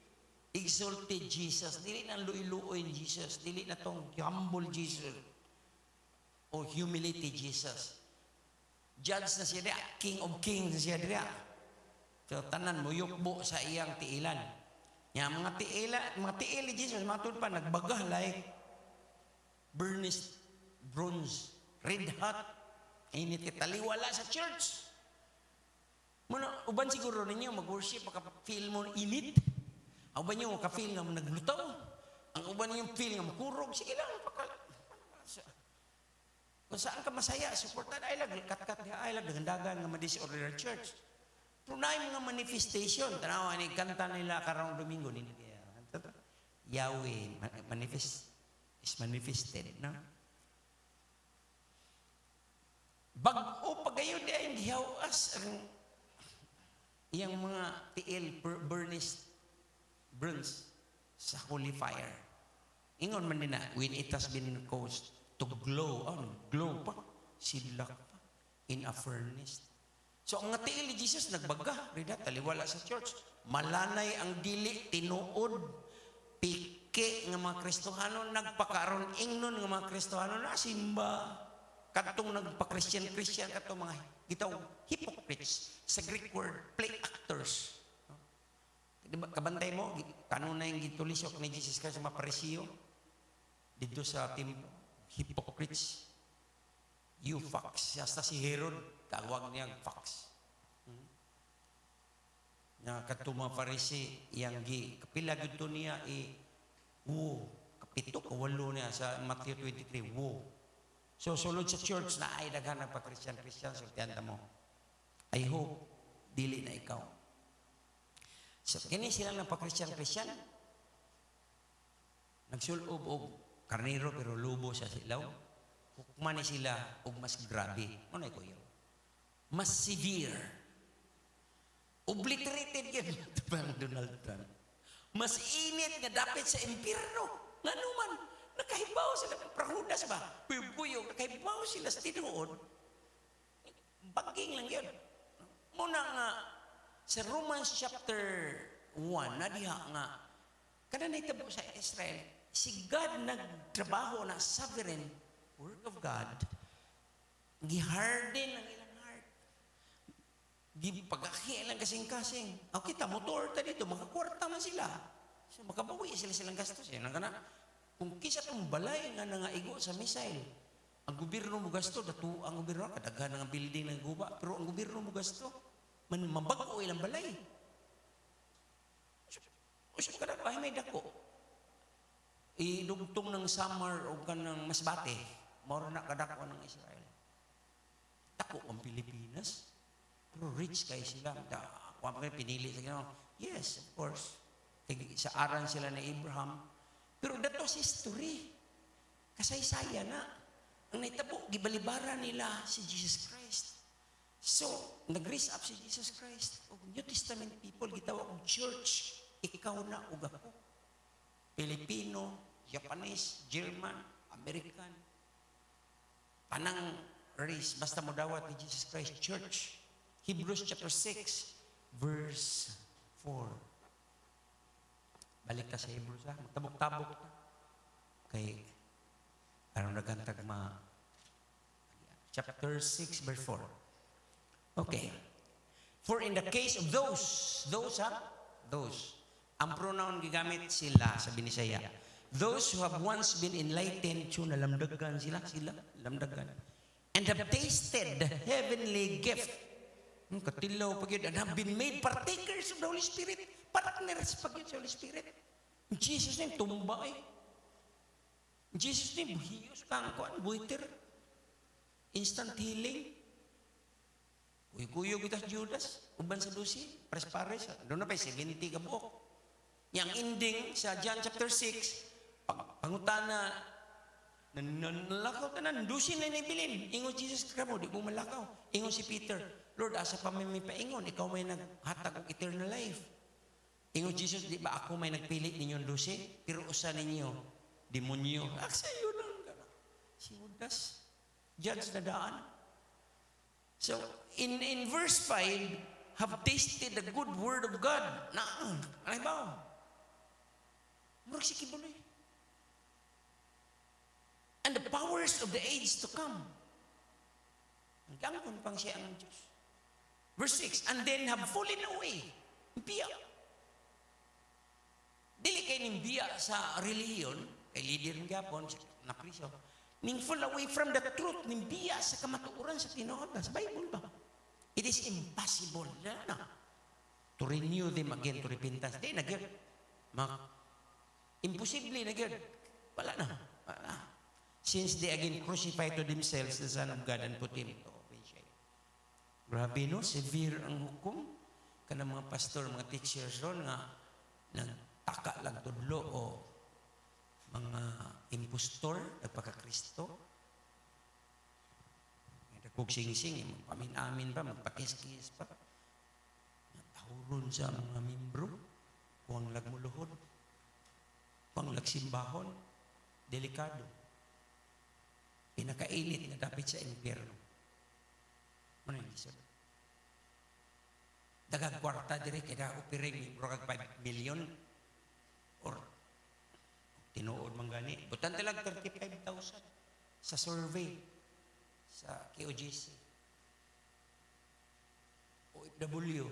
exalted Jesus. Dili na luiluoy Jesus. Dili na tong humble Jesus. O humility Jesus. Judge na siya diya. King of kings na siya diya. So, tanan mo yukbo sa iyang tiilan. Mga tiil ni Jesus, matod pa, nagbagah like burnished bronze, red hot, init kitaliwala sa church. Muna, uban siguro ninyo, mag-worship, maka-feel mo init. Uban nyo, maka-feel nga naglutaw. Ang uban nyo, feel nga makurog. Sige lang, kung saan ka masaya, supportan, ay lag, kat-kat, ay lag, dagandagan nga ma-disorder church. Pero na yung mga manifestation, tanawa ni kanta nila karang Domingo, Yahweh is manifested, no? Bago pagayon di ay gihawas ang iyang mga tiil burnished bronze sa holy fire. Ingon man din na, when it has been caused to glow, glow pa, silak pa, in a furnace. So ang nga tiil ni Jesus nagbaga, rida, taliwala sa church. Malanay ang dili, tinuod, pike nga mga Kristohano, nagpakaroon ingnon nga mga Kristohano na simba. Katong nagpa-Christian, katong mga gitaw, hypocrites, sa Greek word, play actors. Diba, kabantay mo, kanuna yung gitulisok ni Jesus Christ sa mga Parisiyo, dito sa team, hypocrites, you fox. Hasta si Herod, tawag niya fox. Na katong mga Parisi, yang kapila gito niya, kapito, kawalo niya sa Matthew 23, So, sulod sa church na ay daghan nagpa-Christian, sultihan mo. I hope, dili na ikaw. So, kini sila nagpa-Christian. Nagsulob og karnero pero lubo sa silaw. Hukman sila og mas grabe. Ano ko yun? Mas severe. Obliterated yun. Bang Donald Trump. Mas init nga dapit sa impyerno. Nga naman, nakahibaw sila. Prahudas ba? Buyog, nakahibaw sila sa tinuod. Baging lang yun. Muna nga, sa Romans chapter 1, nadiha nga, kada naitabo sa Israel, si God nagtrabaho na sovereign work of God, giharden ang ilang heart. Gipagaki lang kasing-kasing. O kita, motor ta dito, makakwarta man sila. So, makabawi sila silang gastos. Yan ang kana. Kung kisa itong balay nga nangaigo sa missile, ang gobyerno mo gasto, datu ang gobyerno, kadaghan ng building ng guba, pero ang gobyerno mo gasto, mabago ilang balay. Usap ka na, ay may dako. Idugtong ng summer o kanang masbate, moro na kadako ng Israel. Dako ang Pilipinas, pero rich kayo sila. Kung mga pinili sa gano'n, yes, of course. Sa aran sila ni Abraham. Pero dato si history. Kasaysaya na. Ang naitabo, gibalibara nila si Jesus Christ. So, nag-raise up si Jesus Christ. O New Testament people, gitawag og church. Ikaw na ug ako. Pilipino, Japanese, German, American. Panang race, basta mo dawat ni Jesus Christ, church. Hebrews chapter 6, verse 4. Balik ka sa Hebrews, ha? Magtabok-tabok ka. Kay, parang nagantag chapter 6, verse 4. Okay. For in the case of those, ang pronoun gigamit sila sa Binisaya. Those who have once been enlightened, nalamdagan sila, lamdagan. And have tasted the heavenly gift. Katilaw pag yun, and have been made partakers of the Holy Spirit. Parang niras pag yun sa Holy Spirit. In Jesus' name, tumba eh. In Jesus' name, buhiyos kang kuan, buiter. Instant healing. Kuyo kita Judas, uban sa dusi, pares-pares. Doon na pa 70 ka buok. Yang ending sa John chapter 6, pangutana, nanlakaw tanan, dusi na inabilin. Ingon Jesus kamo, di mo malakaw. Ingon si Peter, Lord, asa pa may paingon, ikaw may naghatag og eternal life. Ingon Jesus, di ba ako may nagpilit ninyong dusi? Pero usa ninyo, demonyo. Aksayo lang ka. Si Judas, judge na daan. So, in verse 5, have tasted the good word of God. Ano ba? Murag si kibuloy. And the powers of the age to come. Ang gangkon pang siya ang Diyos. Verse 6, and then have fallen away. Biya. Dili kay ning biya sa relihiyon, kay leader ng Gapon, na priso, ning fall away from the truth, ning biya sa kamatuoran sa tinuod sa Bible ba? It is impossible to renew them again to repentance. Di na gid. Imposible na gid. Wala na. Since they again crucified to themselves the Son of God and put him to open shame. Grabe no, severe ang hukom. Kanang mga pastor, mga teachers ron nga nagtaka lang tudlo o mga impostor, nagpaka-Kristo. Nagpugsing-sing, magpamin-amin pa, magpakis-kis pa. Natahuron sa mga membro, kung lagmuluhod, kung lagsimbahon, delikado. Pinakainit na dapat sa impyerno. Ano yung isip? Dagang kwarta dire, kaya upiring membro kag 5 million or tinuod man gani. Butan talag 35,000 sa survey sa KOGC. OFW.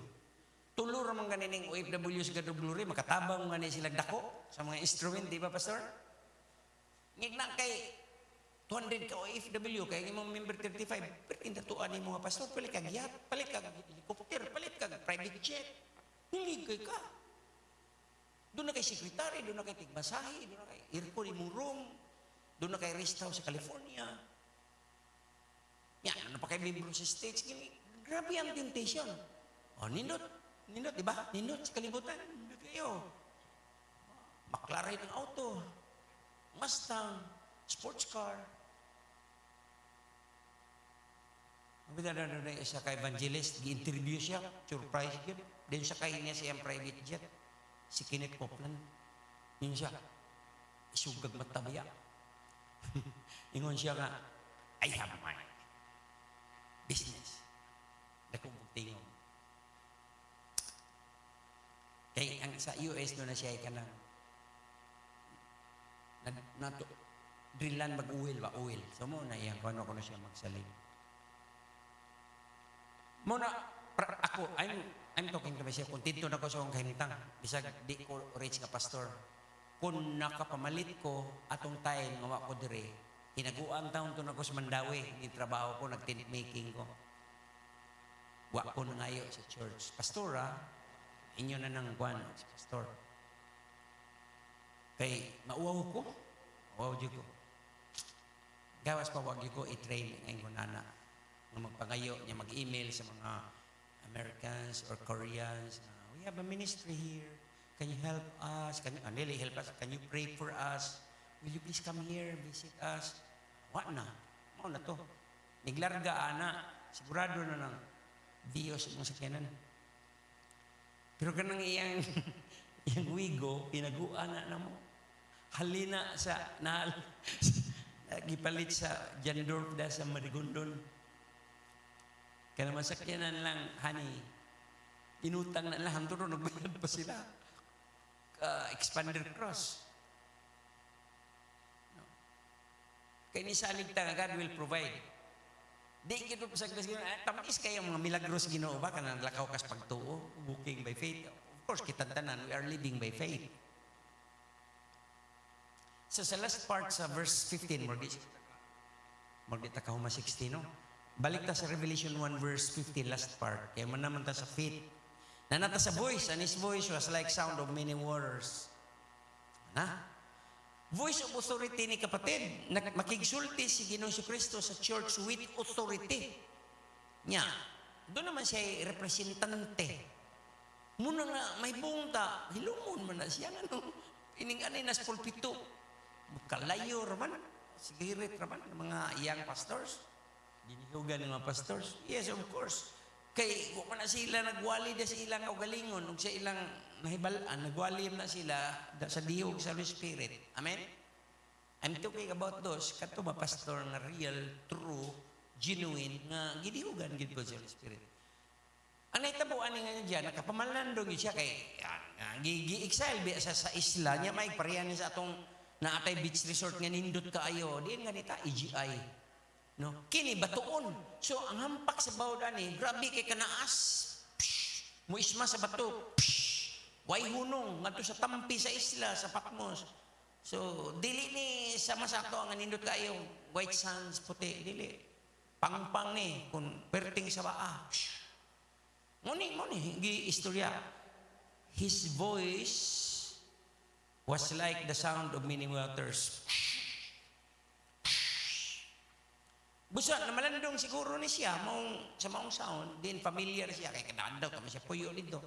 Tulo ra man gani ning OFW sa GWR, makatabang man sila dako sa mga instrument, di ba pastor? Ngigna kay 200 ka OFW, kaya imong member 35, pero indatuan ni mga pastor, palit kag yacht, palit kag helicopter, palit kag private jet. Niligay ka. Doon na kay sekretary, doon na kay tigbasahi, doon na kay aircon imong room, doon na kay rest house sa California. Yan, ano pa kay membro sa States? Grabe ang temptation. O, nindot, di ba? Nindot sa kalibutan, nindot kayo. McLaren ang auto, Mustang, sports car. Siya kay evangelist, gi-interview siya, surprise yun. Then siya kay niya siyang private jet. Si Kenneth Copeland. Yun siya, isugag matabaya. Ingon siya nga, I have my business. Dakong tingog. Kaya ang sa US doon na siya ay kanang drillan mag-uwil ba? Uwil. So mo na iyan, kung ano siya magsalin. Muna, I'm talking to myself, kontento na ko sa akong kahimtang. Bisag di ko rich nga pastor. Kung nakapamalit ko atong time nga wa ko dire, hinaguan taon to na ko sa Mandawi, ni trabaho ko, nag-tent making ko. Wa ko na ngayo sa church. Pastora, inyo na nang kuan sa pastor. Kay mauwaw ko, mauwaw di ko. Gawas pa wag ko i-train ngayon ko nana nga magpangayo niya mag-email sa mga Americans or Koreans. We have a ministry here. Can you help us? Can you really help us? Can you pray for us? Will you please come here, visit us? Wa na. Mao na to. Niglarga ana, sigurado na ng Diyos mong sakyanan. Pero kanang iyang iyang wigo, pinaguan na mo. Halina sa nahal. Gipalit sa Jandorf da sa Marigondon. Kaya naman sakyanan lang, honey, inutang na lang, hanturo, nagbayad pa sila. Expander cross. No. Kaya nisalig ta, God will provide. Di kito pa sa tamis kayo mga milagros Ginoo ba, kanang lakaw kas pagtuo, walking by faith. Of course, kitantanan, we are living by faith. So sa last part sa verse 15, mordi ta kahuma 16, no? Balik ta sa Revelation 1 verse 15, last part. Kaya man naman ta sa faith. Nanata sa voice, and his voice was like sound of many waters. Na? Voice of authority ni kapatid. Makigsulti si Ginoong Kristo sa church with authority. Nya, doon naman siya representante. Muna nga, may bunta, hilumon man na siya. Ano? Ining-anay nas pulpito. Kalayo raman. Sigirit raman ng mga young pastors. Dinihugan ng mga pastors? Yes, of course. Kay, kung na sila nagwali na sila ng ugalingon, kung sa ilang nahibalaan, nagwali na sila sa dihog sa Holy Spirit. Amen? I'm talking about those, kato ba pastor na real, true, genuine, nga gidihugan gid ko sa Holy Spirit. Ang naitabuan nga niya dyan, nakapamalandong siya kay, gi-exile sa isla niya, may parehan niya sa atong naatay beach resort nga nindot kaayo, diyan nga nita, EGI. No, kini batuon. So ang hampak sa bawod ani, grabe kay kanaas. Mo isma sa bato. Way hunong ngadto sa tampi sa isla sa Patmos. So dili ni sama sakto ang nindot kayo white sands puti dili. Pangpang ni kun perting sa baa. Muni gi istorya. His voice was like the sound of many waters. Busa na malandong siguro ni siya sa maong sound, din familiar siya kay kadadaw kami siya puyo dito.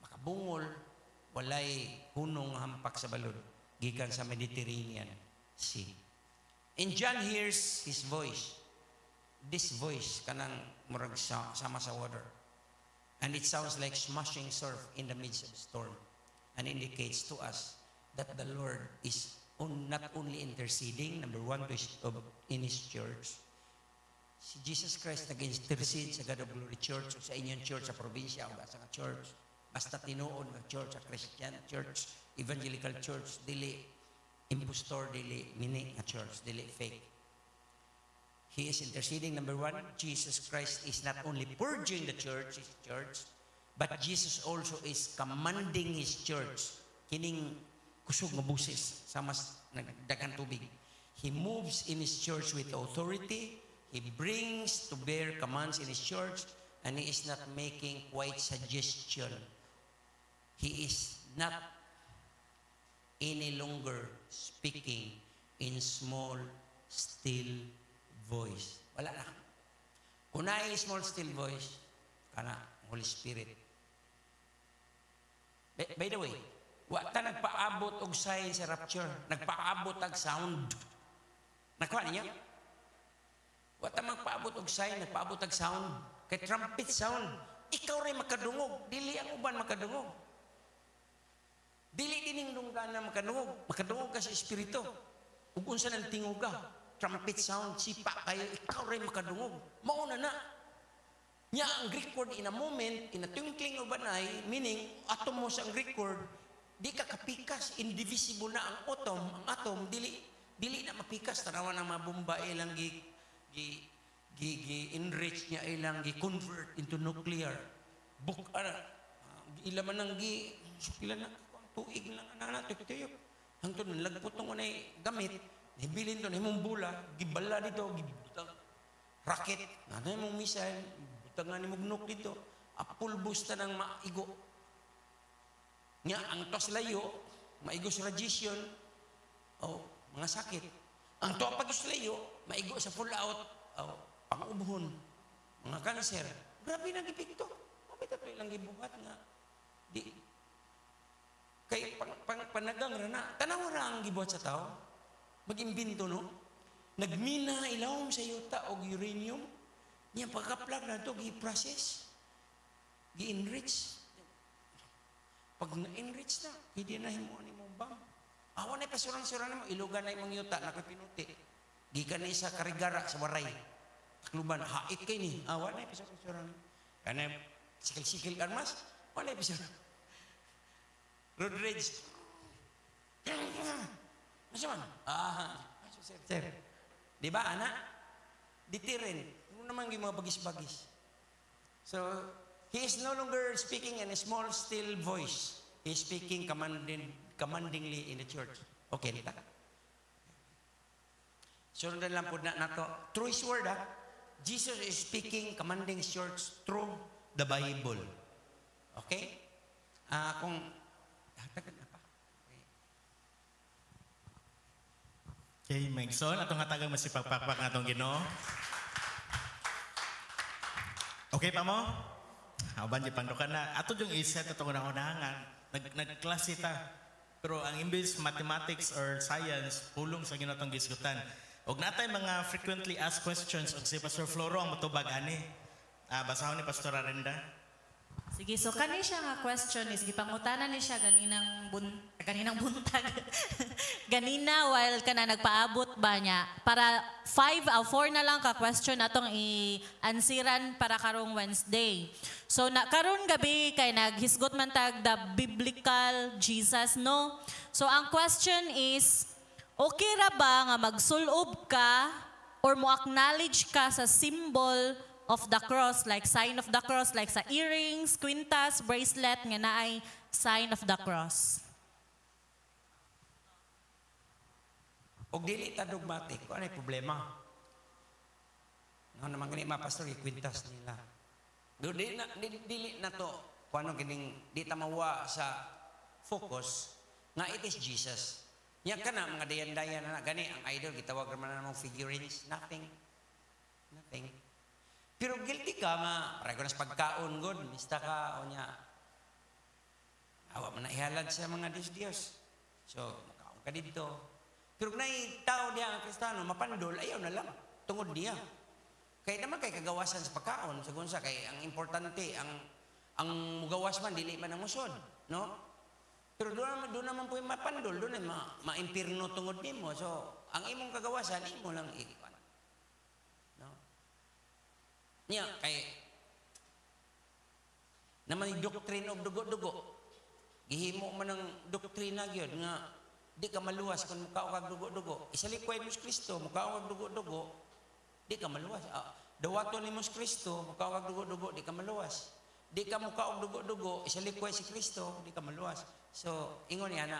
Makabungol, walay hunong hampak sa balod gikan sa Mediterranean Sea. And John hears his voice. This voice kanang murag sama sa water. And it sounds like smashing surf in the midst of the storm and indicates to us that the Lord is not only interceding, number one, in His church. Si Jesus Christ nag-intercede sa God of Glory Church, o sa inyong church, sa probinsya, o sa church. Basta tinuod ng church, sa Christian church, evangelical church, dili impostor, dili mini nga church, dili fake. He is interceding, number one. Jesus Christ is not only purging the church, His church, but Jesus also is commanding His church. Kining kusog nga busis sa mas nagdagang tubig. He moves in His church with authority. He brings to bear commands in His church, and He is not making quite suggestion. He is not any longer speaking in small, still voice. Wala na. Kung na small, still voice, kana Holy Spirit. By the way, wata nagpaabot og sign sa rapture, nagpaabot og sound. Nakuha niya? Wata magpaabot og sign, nagpaabot og sound. Kay trumpet sound, ikaw rin makadungog, dili ang uban makadungog. Dili dining dunggan na makadungog ka sa espiritu. Ug unsa nang tingog ka? Trumpet sound, sipa kayo, ikaw rin makadungog. Mao na. Nya ang Greek word in a moment, in a twinkling of an eye, meaning atom mo sa Greek word, di ka kapikas, indivisible na ang atom, dili na mapikas, tanawa ng mga bomba ilang enrich niya ilang gi-convert into nuclear. Ilaman nang sukilan na tuig lang ana tuyok. Hangtod lagputong unay gamit, hibilin to himong bula, gibala dito, gibutang rocket, ano mong missile, butangan ni mugnok dito, apulbus ta ng maigo. Nya ang tos layo, maigo sa radiation, mga sakit. Ang to pag layo, maigo sa full out, pang-ubhon, mga cancer. Grabe nang epekto. Mabita pa ilang gibuhat nga. Di kay panagang rana, tanaw ra ang gibuhat sa tao. Mag-imbento no. Nagmina ilawom sa yuta og uranium. Niya pagka-plug na to gi-process. Gi-enrich. Pag na-enrich na, hindi na himo ni mo bam. Awan ay pasurang-surang na mo, ilugan na imong yuta, nakapinuti. Gikan na isa karigara sa waray. Takluban, hait kay ni. Awan ay pasurang-surang. Kana sikil-sikil armas, awan ay pasurang. Road rage. Masya man? Sir. Di ba, anak? Ditirin. Ano naman yung mga bagis-bagis? So, he is no longer speaking in a small, still voice. He is speaking commandingly in the church. Okay, dita. Sundan lang po na to. Through His word, Jesus is speaking, commanding His church through the Bible. Okay? Kung Okay, Megson, atong hatagang masipagpakpak na itong Ginoo. Okay pa mo? Aban di pangdukan na. Ato yung iset itong unang-unangan. Nagklase ta. Pero ang imbis mathematics or science, pulong sa ginatong gisgutan. Huwag natay mga frequently asked questions o si Pastor Floro ang matubag ani. Basahon ni Pastor Arenda. Sige, so kani siya nga question is gipangutanan ni siya ganinang buntag. Ganina while kana nagpaabot ba niya para 5 or 4 na lang ka question atong i-ansiran para karong Wednesday. So karon gabi kay naghisgot man tag the biblical Jesus no. So ang question is okay ra ba nga magsulob ka or mo acknowledge ka sa symbol of the cross, like sign of the cross, like sa earrings, quintas, bracelet, nga naay sign of the cross. Og dili ta dogmatic, ano yung problema? Ano naman ganit mga pastor, kwintas nila. Dili na to, kung ano ganing, di tamawa sa focus, nga it is Jesus. Yan ka na, mga dayan-dayan na gani, ang idol, gitawag naman na mga figurines, nothing. Pero guilty ka nga, pareho na sa pagkaon, God, mista ka, o niya, awa mo na ihalad sa mga Diyos. So, makaon ka dito. Pero kung tao diya ang Kristano, mapandol, ayaw na lang, tungod diya. Kaya naman kay kagawasan sa pagkaon, sagun sa kay ang importante, ang mugawas man, dili man ang musod, no? Pero doon naman po yung mapandol, doon ay ma-impirno tungod nimo. So, ang imong kagawasan, imo lang iwan. Niya, kay naman yung doctrine of dugo-dugo. Gihimo man ang doktrina gyud nga di ka maluwas kung mukha kag dugo-dugo. Isalikuay mo si Kristo, mukha kag dugo-dugo, di ka maluwas. Dawaton ni mo si Kristo, mukha kag dugo-dugo, di ka maluwas. Di ka mukha og dugo-dugo, isalikuay si Kristo, di ka maluwas. So, ingon ni ana.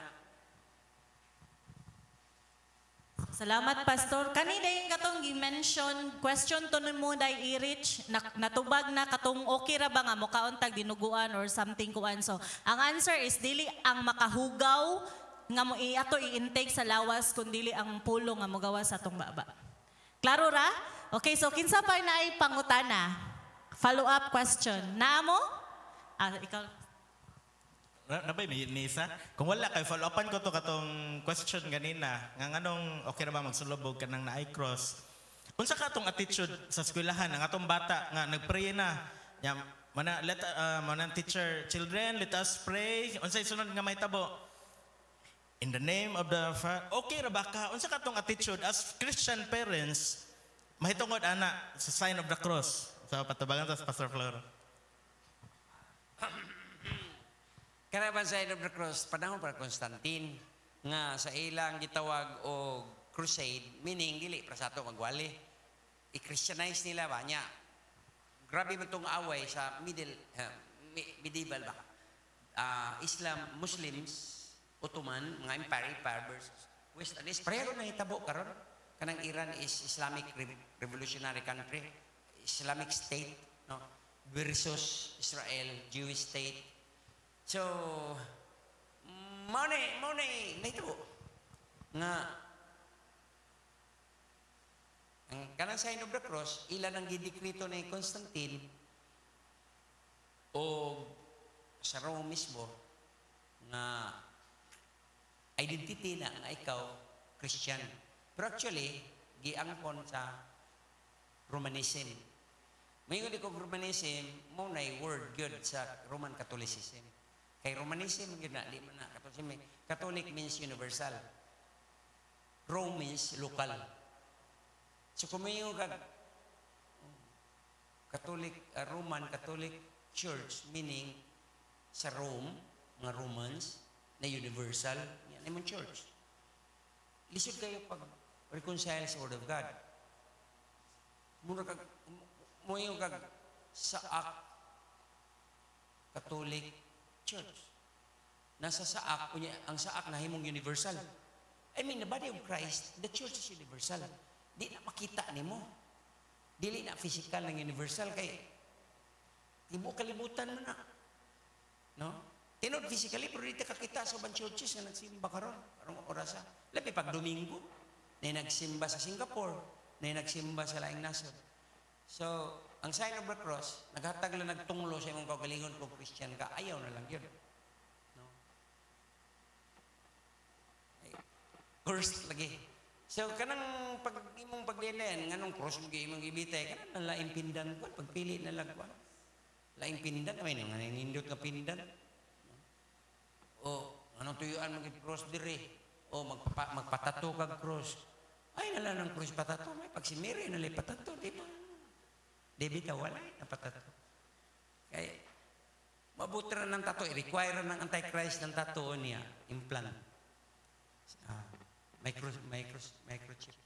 Salamat, Pastor. Kanina yung katong gi-mention, question to mo day i-reach, natubag na katong okay ra ba nga mo kauntag dinuguan or something kuan. So, ang answer is dili ang makahugaw nga mo ato i-intake sa lawas kun dili ang pulo nga mo gawas sa atong baba. Klaro ra? Okay, so kinsa pa na ay pangutana? Follow-up question. Namo? Ikaw. Nabay, may isa. Kung wala kay follow-upan ko to katong question ganina, nga anong okay ra ba magsulubog ka ng na-cross? Unsa ka atong attitude sa eskwelahan ang atong bata nga nagpray na. Ya, mana teacher, children, let us pray. Unsa isunod nga mahitabo? In the name of the Father. Okay ra ba ka? Unsa ka atong attitude as Christian parents mahitungod ana sa sign of the cross? So patabangan sa Pastor Floro. Karaban sign of the cross, panahon para Constantine, nga sa ilang gitawag o crusade, meaning dili para sa ato magwali. i-Christianize nila ba niya. Grabe man itong away sa medieval ba? Islam, Muslims, Ottoman, mga empire versus West and East. Pareho na hitabo karon. Kanang Iran is Islamic revolutionary country, Islamic state, no? Versus Israel, Jewish state. So, mo na hitabo nga ang kanang sign of the cross, ilan ang gidekrito ni Constantine o sa Rome mismo nga identity na nga ikaw Christian. Pero actually, giangkon sa Romanism. Mayon di ko Romanism, mo na word good sa Roman Catholicism. Kay Romanism, yun na, di man na. Catholic means universal. Rome means local. So kung may yung Roman Catholic Church, meaning sa Rome, mga Romans, na universal, yan ay mong church. Lisod kayo pag reconcile sa Word of God. Mo yung Saak Catholic Church. Nasa Saak, ang Saak na himong universal. I mean, the body of Christ, the church is universal. Di na makita ni mo. Dili na physical ng universal kay di mo kalimutan mo na. No? Tinod physically, pero dito kakita sa ubang churches na nagsimba karon, karong orasa. Labi pag Domingo, na nagsimba sa Singapore, na nagsimba sa laing nasod. So, ang sign of the cross, naghatag lang nagtunglo sa imong kaugalingon kung Christian ka, ayaw na lang yun. No? Cursed lagi. So, kanang imong paglinen, nganong cross mo imong ibitay, kanang laing pindan ko, pagpili na lang ko. Laing pindan, may nanginindot nga pindan. O, anong tuyuan mag-cross dire? O, magpatato kag cross. Ay, nala ng cross patato. May pagsimiri, nalay patato. Di ba? David, wala na patato. Kaya, mabuti na ng tato. I-require ng Antichrist ng tato niya. Implant. Microchip.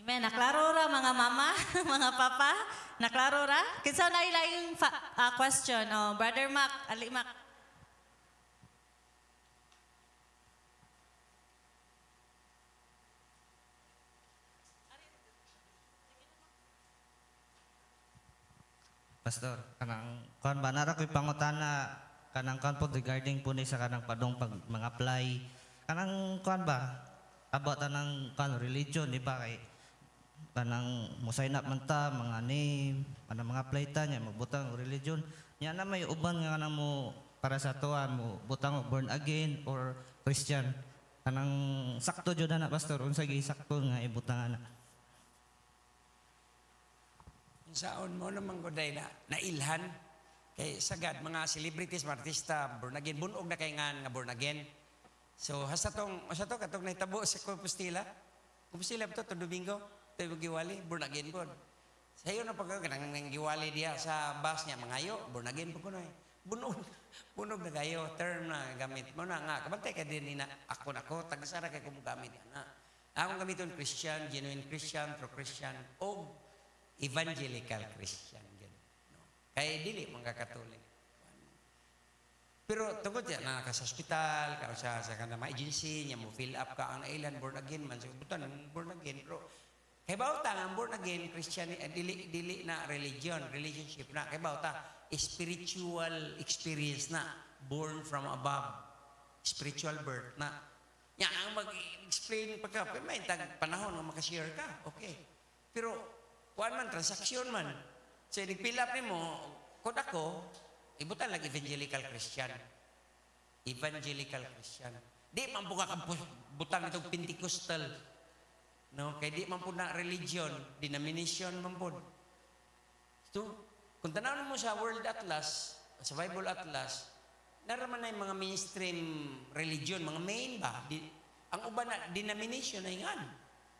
Amen. Naklaro ra mga mama, mga papa? Naklaro ra? Kinsa na ilaing question? Oh, Brother Mac, Ali Mac. Pastor, kanang kuan ba nara ko'y pangutana kanang kuan po regarding po ni sa kanang padong pag mga apply. Kanang kuan ba about tanang kuan religion di ba kay kanang mo sign up man ta mga name kanang mga apply ta nya magbutang og religion nya na may uban nga kanang mo para sa tuwa mo butang og born again or Christian. Kanang sakto jud na pastor unsa gi sakto nga ibutang ana. Saon mo naman goday na nailhan kay sagad mga celebrities, mga artista born again, bunog na kay nga born again. So hasta to katong nahitabo sa Compostela to Domingo, to giwali born again pod. Sayo na pag kanang giwali diha sa bus niya mangayo, born again po kuno eh. Bunog na kayo, term na gamit mo na nga. Kabantay ka din na ako tagasara kay kumugamit na. Akong gamiton Christian, genuine Christian, true Christian, o evangelical Christian. No? Kaya dili mga Katolik. Pero tungkol yan, na ka sa hospital, ka sa kanang agency, niya mo fill up ka ang nailan, born again man. So, butan, born again. Pero, kay bauta ang born again, Christian, dili na religion, relationship na. Kay bauta, spiritual experience na, born from above. Spiritual birth na. Yan, ang mag-explain pagka, may panahon na makashare ka, okay. Pero, kuan man, transaksyon man. So, nag-fill up ni mo, kung ako, ibutan lang evangelical Christian. Evangelical Christian. Di man po ka butang itong Pentecostal. No? Kaya di man po na religion, denomination man po. So, kung tanaw mo sa World Atlas, sa Bible Atlas, naraman na yung mga mainstream religion, mga main ba? Ang uban na denomination ay nga.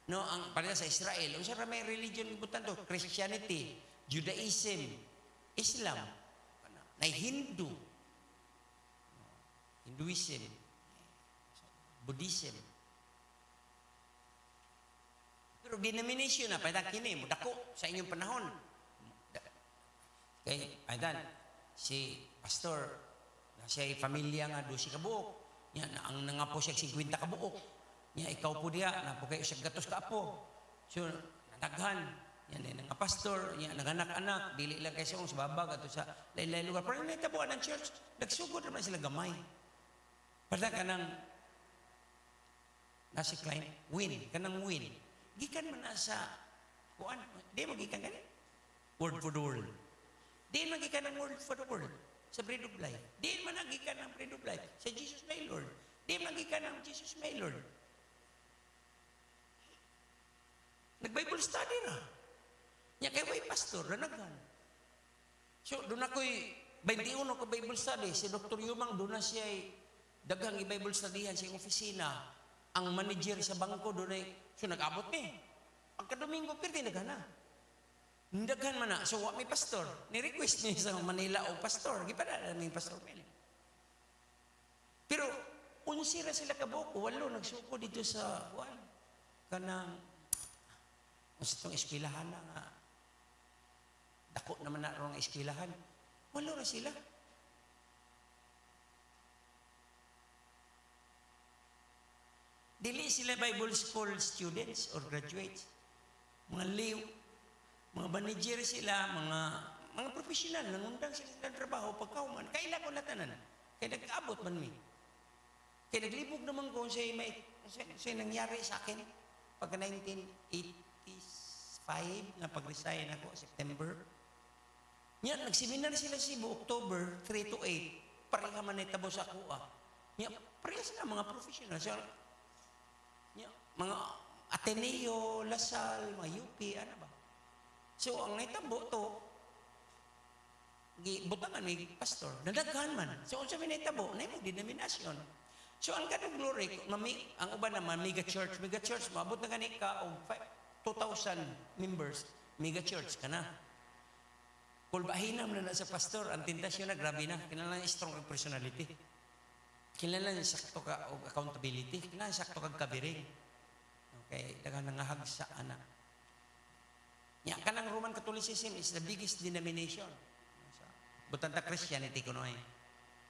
No, ang para sa Israel, unsa ra may religion butan to? Christianity, Judaism, Islam, na Hindu, Hinduism, Buddhism. Pero denomination na, pwede kini, mudako sa inyong panahon. Kay, aydan, si pastor, na siya pamilya nga, 12 ka buok. Yan, ang nangapo siya 50 ka buok. Yan, ikaw po diya, napo kayo siya gatos ka apo. So, nadaghan. Yan, nga pastor, yan, naganak-anak, dili lang kayo sa babag, ato sa lain-lain lugar. Parang naitabuan ng church, nagsugod naman sila gamay. Pada ka ng, nasi client, win, kanang win. Gikan man na sa, kuan, di magikan ganin. Word for the world. Di magikan ng word for the world. Sa bread of life. Di man nagikan ng bread of life. Sa Jesus my Lord. Di magikan ng Jesus my Lord. Nag-Bible study na. Nya kay way pastor, ranaghan. So, doon ako'y 21 ko Bible study. Si Dr. Yumang, doon na siya daghang i-Bible studyhan sa opisina. Ang manager sa bangko doon ay, so nag-abot mi. Pagka-Domingo, pirti naghan na. Daghan man na. So, wa may pastor. Ni-request niya sa Manila o pastor. Gipada na may pastor Mel. Pero, unsira sila kaboko. Walo, nagsuko dito sa, kanang, sa itong eskwelahan na nga. Dako naman na rin ang eskwelahan. Walo na sila. Dili sila Bible school students or graduates. Mga liw, mga manager sila, mga professional, nangundang sila ng trabaho, pagkauman, kailan ko natanan. Kaya nag-abot man mi. Kaya naglibog naman ko sa nangyari sa akin pagka 1985 na pag-resign ako, September. Yan, nagseminar sila Cebu, October 3 to 8. Pareha man itabo sa kuha. Yan, pareha sila mga professional. So, yan, mga Ateneo, Lasal, mga UP, ano ba? So, ang naitabo to, butangan may pastor, nadaghan man. So, kung sa naitabo, na yung denominasyon. So, ang ganong glory, ang uban naman, mega church, maabot na gani ka, 2,000 members, mega church ka na. Kung bahinam na sa pastor, ang tentasyon na, grabe na, kailangan niya strong personality. Kailangan niya sakto ka o accountability, kailangan sakto kang kabiring. Okay, dagan nangahag sa anak. Ya, kanang Roman Catholicism is the biggest denomination. Butanta Christianity kuno ay.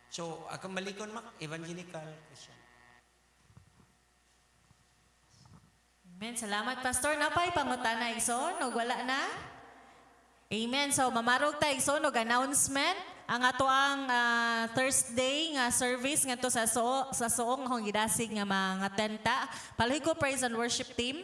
So, akong malikon mak evangelical Christian. Amen. Salamat, Pastor. Napay pangutana igsoon o wala na? Amen. So, mamarog ta igsoon og announcement. Ang ato ang Thursday nga service nga to sa suong akong gidasig nga mga tenta. Palihig ko praise and worship team.